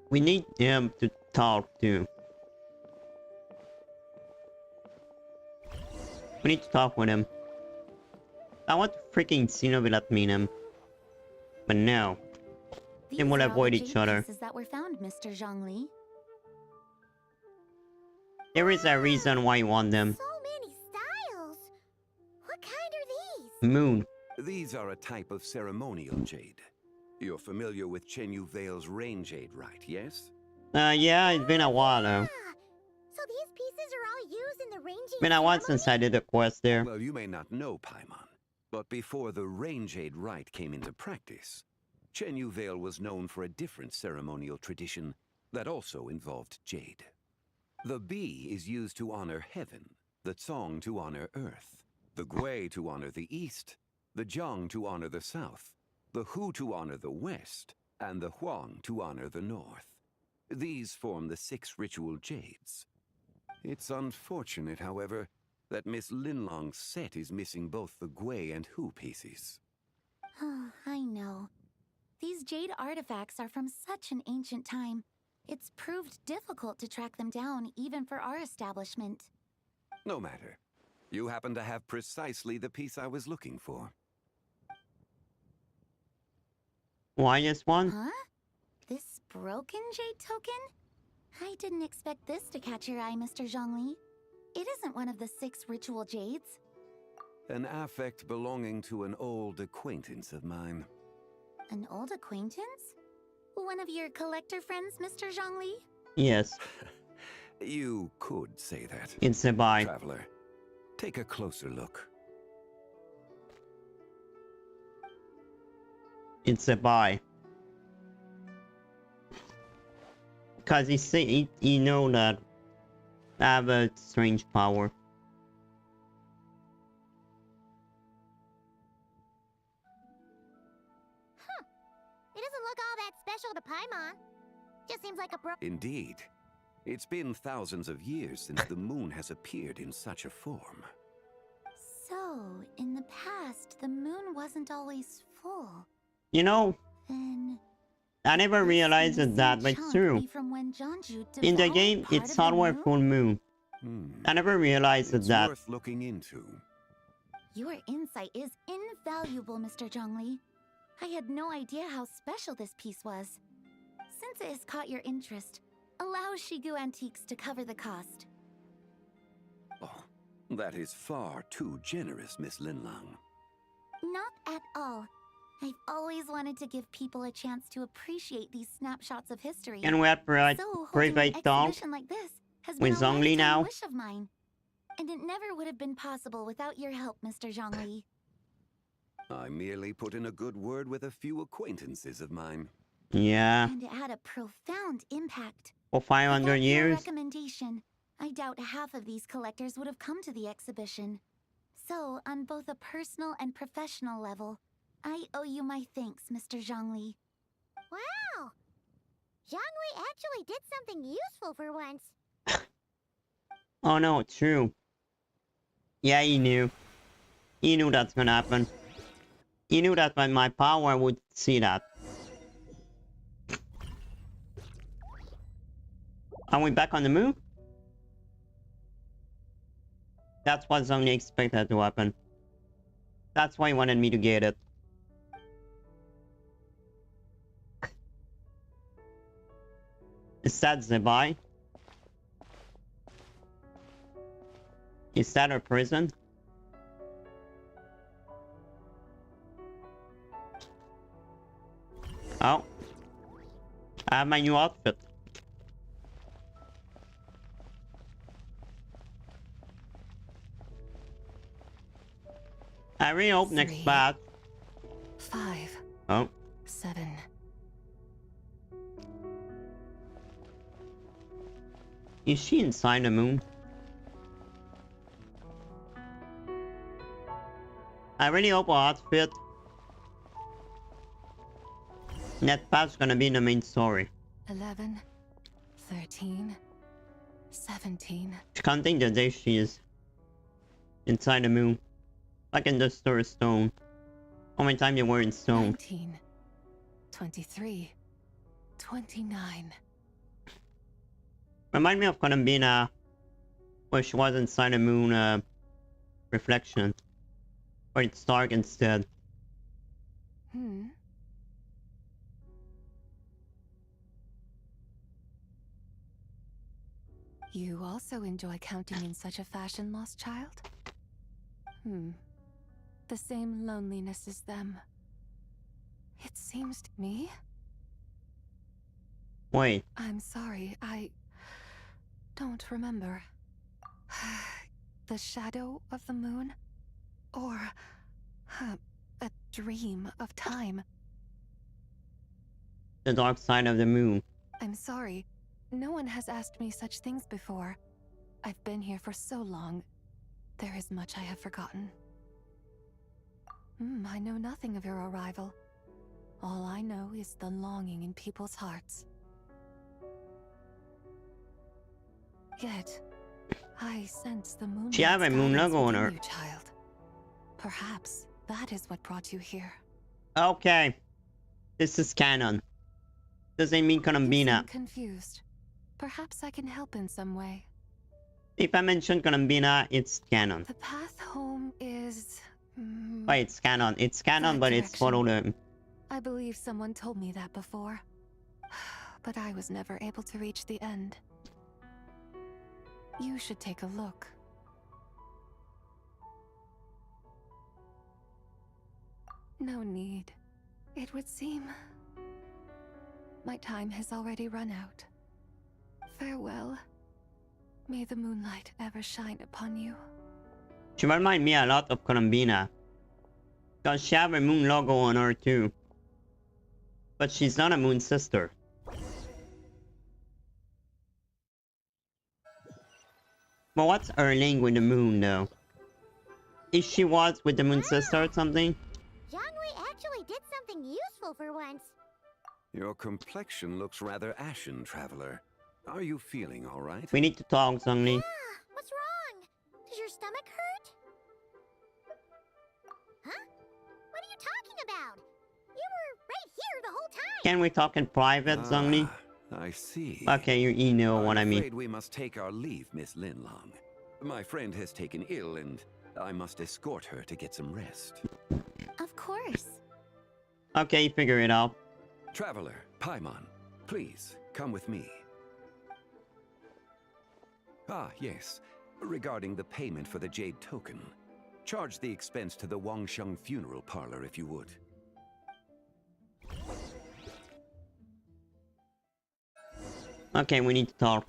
We need him to talk to. We need to talk with him. I want to freaking Xenobillet meet him. But no. They will avoid each other. That were found, Mr. Zhongli. There is a reason why you want them. So many styles. What kind are these? Moon. These are a type of ceremonial jade. You're familiar with Chenyu Vale's rain jade, right, yes? Yeah, it's been a while though. So these pieces are all used in the ranging Been a while since I did a quest there. Well, you may not know, Paimon, but before the rain jade rite came into practice, Chenyu Vale was known for a different ceremonial tradition that also involved jade. The bee is used to honor heaven, the Tsong to honor earth, the Gui to honor the east, the Jiang to honor the south, the Hu to honor the west, and the Huang to honor the north. These form the 6 ritual jades. It's unfortunate, however, that Miss Linlong's set is missing both the Gui and Hu pieces. I know. These jade artifacts are from such an ancient time. It's proved difficult to track them down, even for our establishment. No matter. You happen to have precisely the piece I was looking for. Why just one? Huh? This broken jade token? I didn't expect this to catch your eye, Mr. Zhongli. It isn't one of the 6 ritual jades. An affect belonging to an old acquaintance of mine. An old acquaintance? One of your collector friends, Mr. Zhongli? Yes. You could say that. It's Zibai. Traveler, take a closer look. It's Zibai. Because he know that I have a strange power. It doesn't look all that special to Paimon. Just seems like a Indeed. It's been thousands of years since the moon has appeared in such a form. So, in the past, the moon wasn't always full. You know, Then I never realized that, but it's true. from when Jiangju In the devolved game, part it's of the hardware moon? full moon. I never realized It's that. worth looking into. Your insight is invaluable, Mr. Zhongli. I had no idea how special this piece was. Since it has caught your interest, allow Shigu Antiques to cover the cost. Oh, that is far too generous, Miss Linlong. Not at all. I've always wanted to give people a chance to appreciate these snapshots of history. Can we have private talk exhibition like this has with been a Zhongli lifetime now? wish of mine. And it never would have been possible without your help, Mr. Zhongli. I merely put in a good word with a few acquaintances of mine. Yeah. And it had a profound impact. For 500 Without your years? recommendation, I doubt half of these collectors would have come to the exhibition. So, on both a personal and professional level, I owe you my thanks, Mr. Zhongli. Wow! Jiangwei actually did something useful for once. Oh no, true. Yeah, he knew. He knew that's gonna happen. He knew that my power would see that. Are we back on the move? That's what's only expected to happen. That's why he wanted me to get it. Is that Zibai? Is that a prison? Oh. I have my new outfit. I really hope next batch. 5. Oh. 7. Is she inside the moon? I really hope our outfit. That path's gonna be the main story. 11. 13. 17. Counting the days she is inside the moon. Like in the Star Stone. How many times you were in stone? 19. 23. 29. Remind me of Columbina, where she was inside the moon reflection. Where it's dark instead. You also enjoy counting in such a fashion, lost child? The same loneliness as them. It seems to me. Wait. I'm sorry, I don't remember. The shadow of the moon? Or a dream of time? The dark side of the moon. I'm sorry. No one has asked me such things before. I've been here for so long. There is much I have forgotten. I know nothing of your arrival. All I know is the longing in people's hearts. Yet, I sense the moon. She have a moon logo on her. Child. Perhaps that is what brought you here. Okay. This is canon. Doesn't mean Columbina. You seem confused. Perhaps I can help in some way. If I mention Columbina, it's canon. The path home is... Wait, it's canon. It's canon, but it's follow them. I believe someone told me that before. But I was never able to reach the end. You should take a look. No need. It would seem... my time has already run out. Farewell. May the moonlight ever shine upon you. She reminds me a lot of Columbina. Because she have a moon logo on her too. But she's not a moon sister. But what's her link with the moon though? If she was with the moon sister or something? Jiangwei actually did something useful for once. Your complexion looks rather ashen, traveler. Are you feeling all right? We need to talk, Zhongli. Yeah, what's wrong? Does your stomach hurt? Huh? What are you talking about? You were right here the whole time. Can we talk in private, Zhongli? I see. Okay, you know what I mean. I'm afraid we must take our leave, Miss Linlong. My friend has taken ill and I must escort her to get some rest. Of course. Okay, figure it out. Traveler, Paimon, please, come with me. Ah, yes. Regarding the payment for the Jade Token. Charge the expense to the Wangsheng Funeral Parlor if you would. Okay, we need to talk.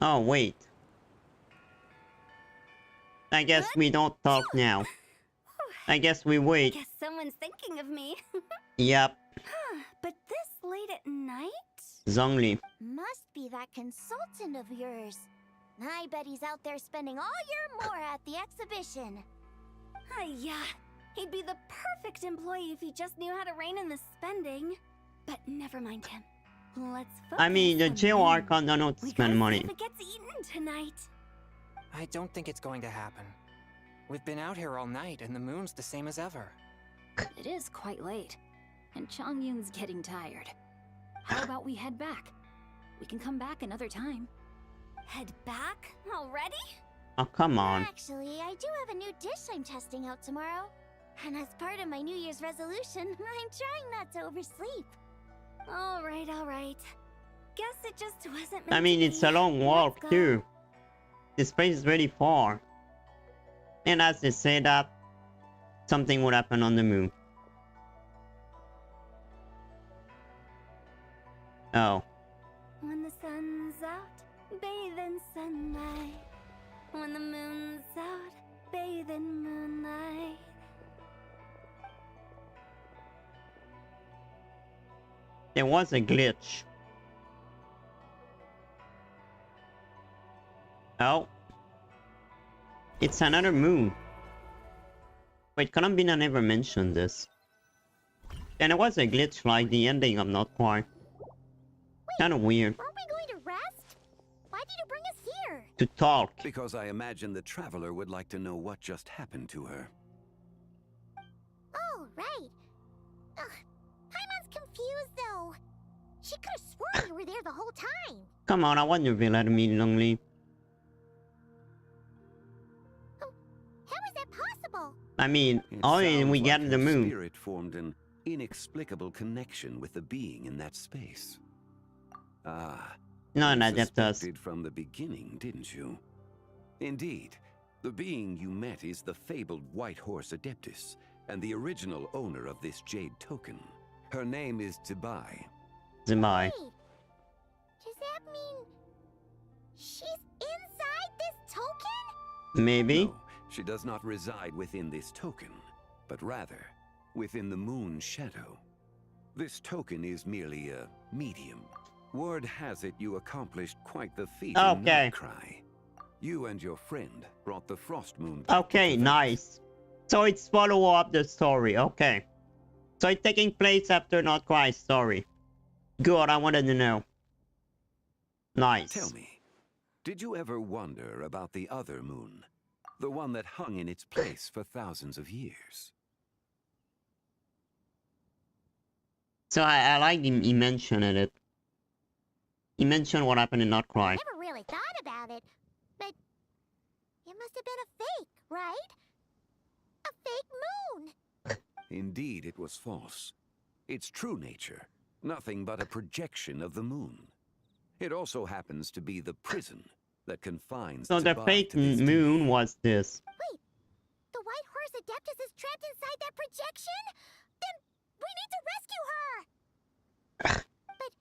Oh, wait. I guess we don't talk now. I guess we wait. Guess someone's thinking of me. Yep. But this late at night? Zhongli. Must be that consultant of yours. I bet he's out there spending all year more at the exhibition. Yeah, He'd be the perfect employee if he just knew how to rein in the spending. But never mind him. Let's focus. I mean, the jail Archon don't know to spend money. If it gets eaten tonight. I don't think it's going to happen. We've been out here all night, and the moon's the same as ever. It is quite late, and Chongyun's getting tired. How about we head back? We can come back another time. Head back? Already? Oh, come on. Actually, I do have a new dish I'm testing out tomorrow. And as part of my New Year's resolution, I'm trying not to oversleep. All right. Guess it just wasn't meant I mean, to it's be. a long walk, too. This place is really far. And as they say that, something would happen on the moon. Oh. When the sun's out, bathe in sunlight. When the moon's out, bathe in moonlight. There was a glitch. Oh. It's another moon. Wait, Columbina never mentioned this. And it was a glitch like the ending of Not Quite. Kinda weird. Aren't we going to rest? Why did you bring us here? To talk. Because I imagine the traveler would like to know what just happened to her. Oh, right. Paimon's confused, though. She could have sworn you were there the whole time. Come on, I wonder if you let me lonely. How is that possible? I mean, It oh, sounds we like get the her moon. Spirit formed an inexplicable connection with the being in that space. Ah, No, you no, that does. suspected from the beginning, didn't you? Indeed, the being you met is the fabled White Horse Adeptus, and the original owner of this jade token. Her name is Zibai. Zibai. Wait, does that mean she's inside this token? Maybe. No, she does not reside within this token, but rather within the moon's shadow. This token is merely a medium. Word has it you accomplished quite the feat in Okay. Nightcry. You and your friend brought the Frost Moon back Okay, to the nice. So it's follow up the story. Okay. So it's taking place after Not Quite story. Good, I wanted to know. Nice. Tell me, did you ever wonder about the other moon? The one that hung in its place for thousands of years? So I like he mentioned it. He mentioned what happened in Not Quite. Never really thought about it, but it must have been a fake, right? A fake moon. Indeed, it was false. Its true nature, nothing but a projection of the moon. It also happens to be the prison that confines So the Zibai fake to this moon was this. Wait, the White Horse Adeptus is trapped inside that projection? Then we need to rescue her! But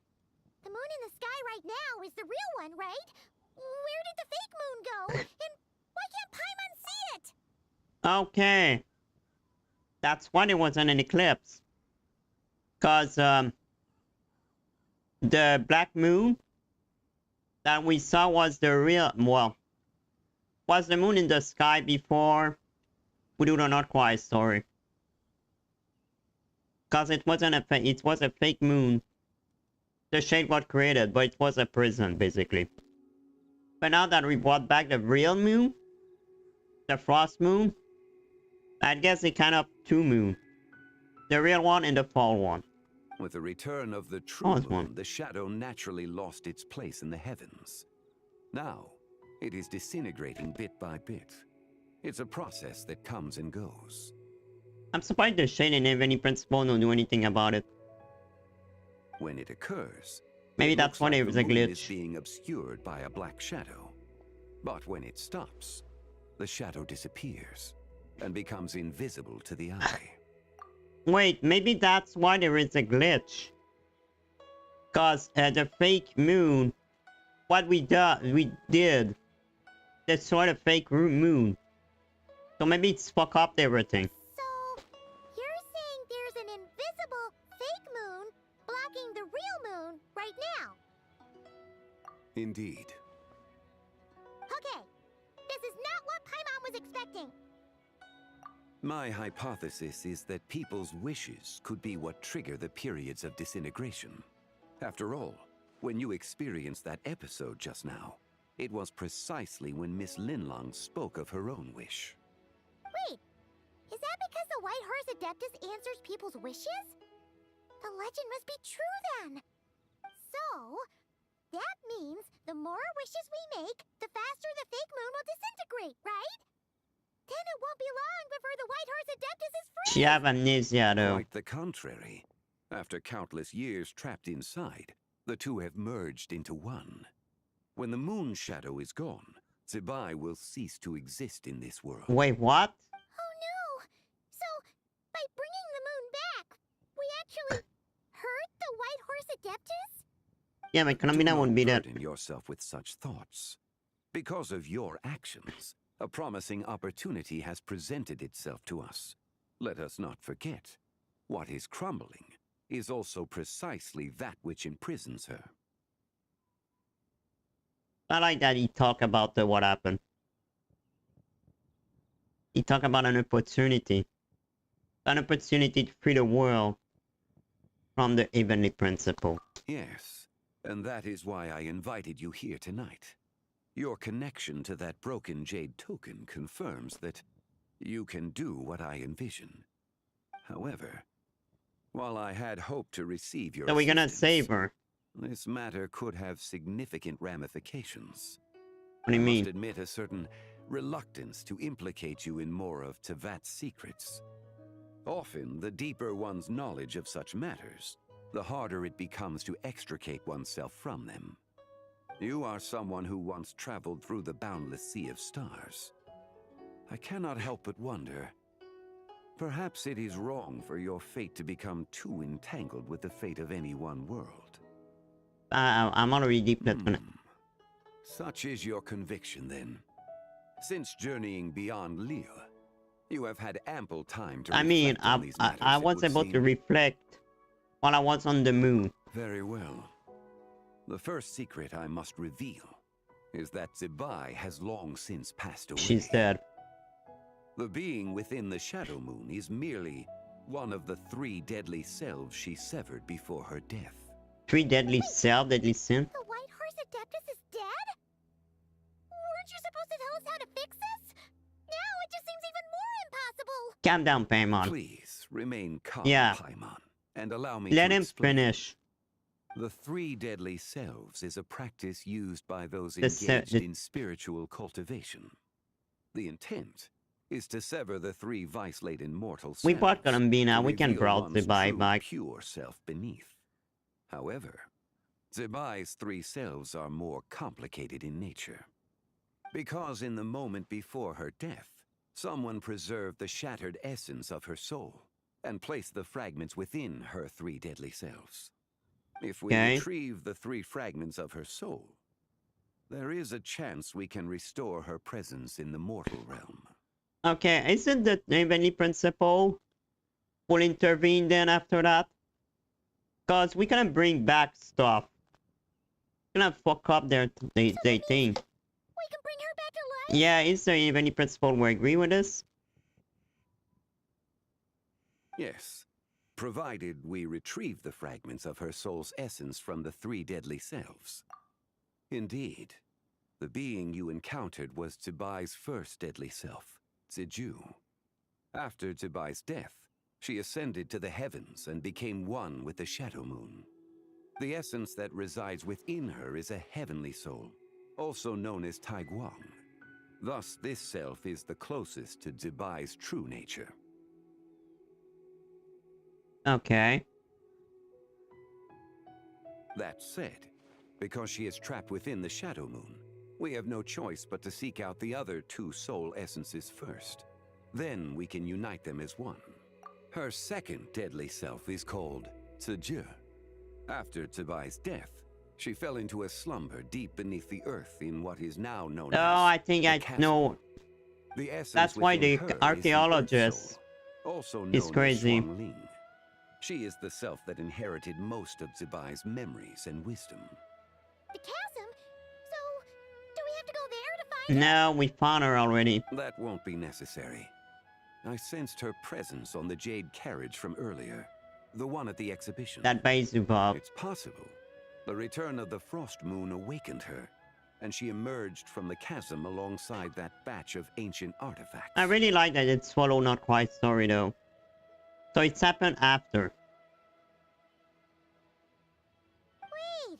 the moon in the sky right now is the real one, right? Where did the fake moon go? And why can't Paimon see it? Okay. That's why there wasn't an eclipse. Cause the black moon that we saw was the real, well, was the moon in the sky before we do the Not Quite story. Cause it wasn't a fake, it was a fake moon. The shade was created, but it was a prison basically. But now that we brought back the real moon, the frost moon, I guess it kind of two moon. The real one and the fall one. With the return of the true False moon, one. the shadow naturally lost its place in the heavens. Now, it is disintegrating bit by bit. It's a process that comes and goes. I'm surprised the shade didn't have any principle to do anything about it. When it occurs, Maybe it that's looks why like there was the a moon is glitch. being obscured by a black shadow. But when it stops, the shadow disappears and becomes invisible to the eye. Wait, maybe that's why there is a glitch. Cause the fake moon, what we did, destroyed a fake moon. So maybe it's fuck up everything. So, you're saying there's an invisible fake moon blocking the real moon right now? Indeed. Okay, this is not what Paimon was expecting. My hypothesis is that people's wishes could be what trigger the periods of disintegration. After all, when you experienced that episode just now, it was precisely when Miss Linlong spoke of her own wish. Wait, is that because the White Horse Adeptus answers people's wishes? The legend must be true then. So, that means the more wishes we make, the faster the fake moon will disintegrate, right? Then it won't be long before the White Horse Adeptus is free. She have amnesia though. Quite the contrary. After countless years trapped inside, the two have merged into one. When the moon shadow is gone, Zibai will cease to exist in this world. Wait, what? Oh no! So, by bringing the moon back, we actually hurt the White Horse Adeptus? Yeah, my economy won't be that. Burden yourself with such thoughts. Because of your actions, a promising opportunity has presented itself to us. Let us not forget, what is crumbling is also precisely that which imprisons her. I like that he talk about what happened. He talk about an opportunity. An opportunity to free the world from the heavenly principle. Yes, and that is why I invited you here tonight. Your connection to that broken jade token confirms that you can do what I envision. However, while I had hoped to receive your So we're gonna save her. This matter could have significant ramifications. What do you mean? I must admit a certain reluctance to implicate you in more of Tevat's secrets. Often, the deeper one's knowledge of such matters, the harder it becomes to extricate oneself from them. You are someone who once traveled through the boundless sea of stars. I cannot help but wonder, perhaps it is wrong for your fate to become too entangled with the fate of any one world. I'm already deep that Such is your conviction, then. Since journeying beyond Lille, you have had ample time to reflect on these matters, I was able to reflect while I was on the moon. Very well. The first secret I must reveal is that Zibai has long since passed away. She's dead. The being within the Shadow Moon is merely one of the 3 deadly selves she severed before her death. 3 deadly deadly sin. The White Horse Adeptus is dead? Weren't you supposed to tell us how to fix this? Now it just seems even more impossible. Calm down, Paimon. Please remain calm, Yeah. Paimon, and allow me Let to him explain. finish. The 3 deadly selves is a practice used by those The engaged in spiritual cultivation. The intent is to sever the 3 vice-laden mortal selves. We bought Colombina, we can reveal browse one's Zibai true, back. pure self beneath. However, Zibai's 3 selves are more complicated in nature. Because in the moment before her death, someone preserved the shattered essence of her soul and placed the fragments within her 3 deadly selves. If we retrieve the 3 fragments of her soul, there is a chance we can restore her presence in the mortal realm. Okay, isn't the heavenly principle will intervene then after that? Because we can bring back stuff. Gonna fuck up their thing. We can bring her back to life? Yeah, is the heavenly principle will agree with this? Yes, provided we retrieve the fragments of her soul's essence from the 3 deadly selves. Indeed, the being you encountered was Zibai's first deadly self, Ziju. After Zibai's death, she ascended to the heavens and became one with the Shadow Moon. The essence that resides within her is a heavenly soul, also known as Taiguang. Thus, this self is the closest to Zibai's true nature. Okay. That said, because she is trapped within the Shadow Moon, we have no choice but to seek out the other 2 soul essences first. Then we can unite them as one. Her second deadly self is called Ziju. After Zibai's death, she fell into a slumber deep beneath the earth in what is now known as I think the I chasm. know. The essence That's why within the her is archaeologist Earth Soul, also known is crazy. as Shuangling. She is the self that inherited most of Zibai's memories and wisdom. The chasm? So, do we have to go there to find her? No, we found her already. That won't be necessary. I sensed her presence on the jade carriage from earlier. The one at the exhibition. That base Zibai. It's possible. The return of the frost moon awakened her, and she emerged from the chasm alongside that batch of ancient artifacts. I really like that it's Swallow Not Quite story though. So it's happened after. Wait!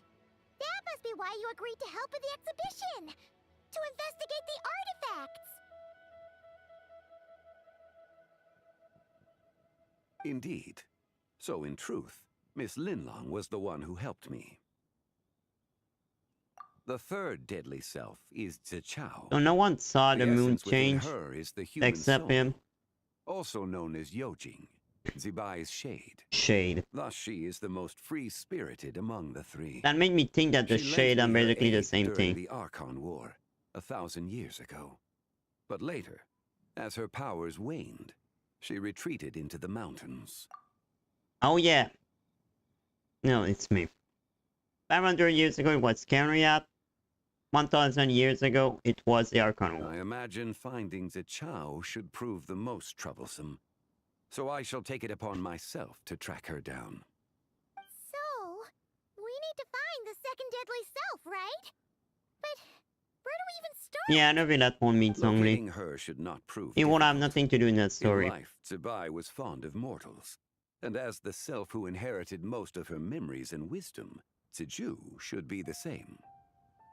That must be why you agreed to help with the exhibition! To investigate the artifacts! Indeed. So in truth, Miss Linlong was the one who helped me. The third deadly self is Zichao. So no one saw the moon essence within change her is the human except soul, him. also known as Yojing, Zibai's shade. Shade. Thus she is the most free-spirited among the three. That made me think that the She lent shade are me her basically the aid same during thing. the Archon War, 1,000 years ago. But later, as her powers waned, she retreated into the mountains. Oh yeah. No, it's me. 500 years ago it was Kenriat. 1,000 years ago it was the Archon War. I imagine finding Zichao should prove the most troublesome. So I shall take it upon myself to track her down. So, we need to find the second deadly self, right? But where do we even start? Yeah, I know that one means only. Locating her should not prove It won't have difficult. nothing to do in that story. In life, Zibai was fond of mortals. And as the self who inherited most of her memories and wisdom, Ziju should be the same.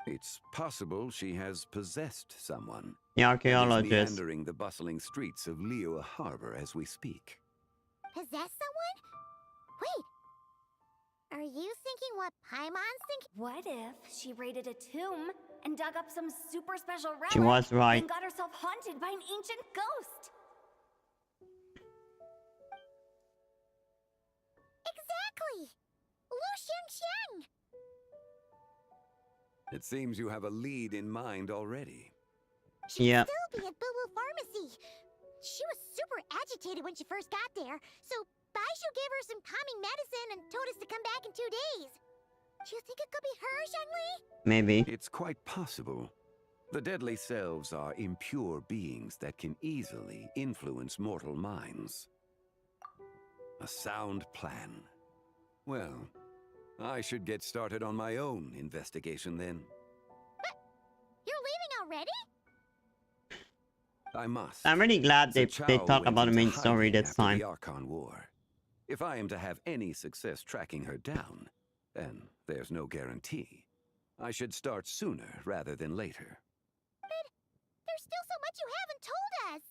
It's possible she has possessed someone. The and is archaeologist. meandering the bustling streets of Liyue Harbor as we speak. Possess someone? Wait. Are you thinking what Paimon's thinking? What if she raided a tomb and dug up some super special relic She was right. and got herself haunted by an ancient ghost? Exactly! Lu Xiangxiang! It seems you have a lead in mind already. Yeah. Still be at Boo Boo Pharmacy. She was super agitated when she first got there, so Baishu gave her some calming medicine and told us to come back in 2 days. Do you think it could be her, Zhengli? Maybe. It's quite possible. The deadly selves are impure beings that can easily influence mortal minds. A sound plan. Well, I should get started on my own investigation then. But you're leaving already? I must. I'm really glad they Zichao talk went about the into main story hiding this after time. the Archon War. If I am to have any success tracking her down, and there's no guarantee, I should start sooner rather than later. But there's still so much you haven't told us.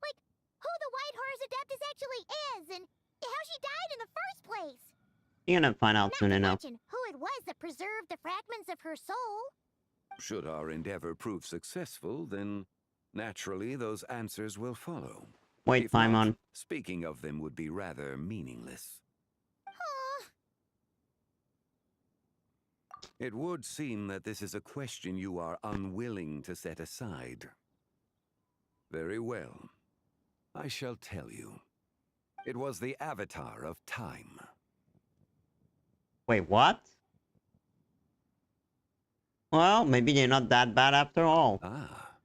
Like, who the White Horse Adeptus actually is, and how she died in the first place. You're gonna find out Not soon to enough. mention who it was that preserved the fragments of her soul. Should our endeavor prove successful, then naturally those answers will follow. Wait, If not, Paimon. speaking of them would be rather meaningless. It would seem that this is a question you are unwilling to set aside. Very well. I shall tell you. It was the Avatar of Time. Wait, what? Well, maybe they're not that bad after all. Ah,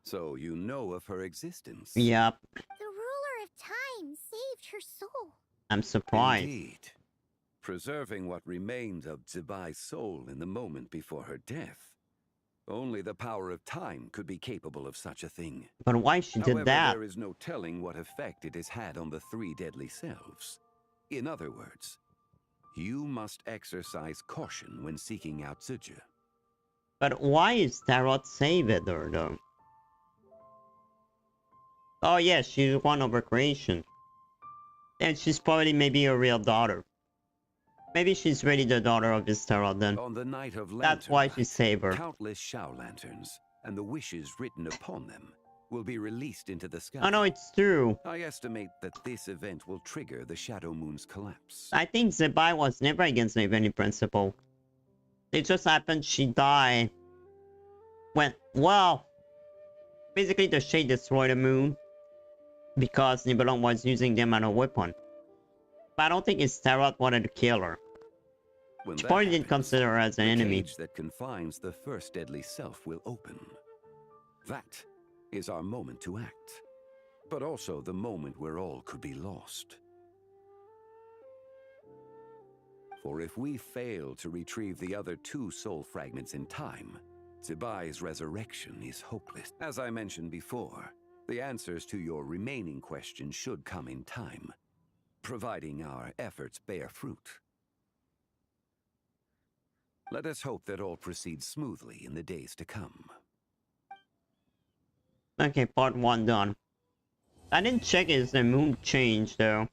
so you know of her existence. Yep. The ruler of time saved her soul. I'm surprised. Indeed. Preserving what remained of Zibai's soul in the moment before her death. Only the power of time could be capable of such a thing. But why she However, did that? there is no telling what effect it has had on the three deadly selves. In other words, you must exercise caution when seeking out Ziju. But why is Tarot saved her though? Oh yes, she's one of her creation. And she's probably maybe a real daughter. Maybe she's really the daughter of this Tarot then. On the night of That's why she saved her. countless Shao lanterns and the wishes written upon them will be released into the sky. Oh no, it's true. I estimate that this event will trigger the Shadow Moon's collapse. I think Zibai was never against the Event Principle. It just happened she died when, well, basically the Shade destroyed the moon because Nibelung was using them as a weapon. But I don't think it's Tarot wanted to kill her. When She that probably didn't happens, consider her as an the enemy. cage that confines the first deadly self will open. That is our moment to act. but also the moment where all could be lost. For if we fail to retrieve the other 2 soul fragments in time, Zibai's resurrection is hopeless. As I mentioned before, the answers to your remaining questions should come in time, providing our efforts bear fruit. Let us hope that all proceeds smoothly in the days to come. Okay, part 1 done. I didn't check if the moon changed though.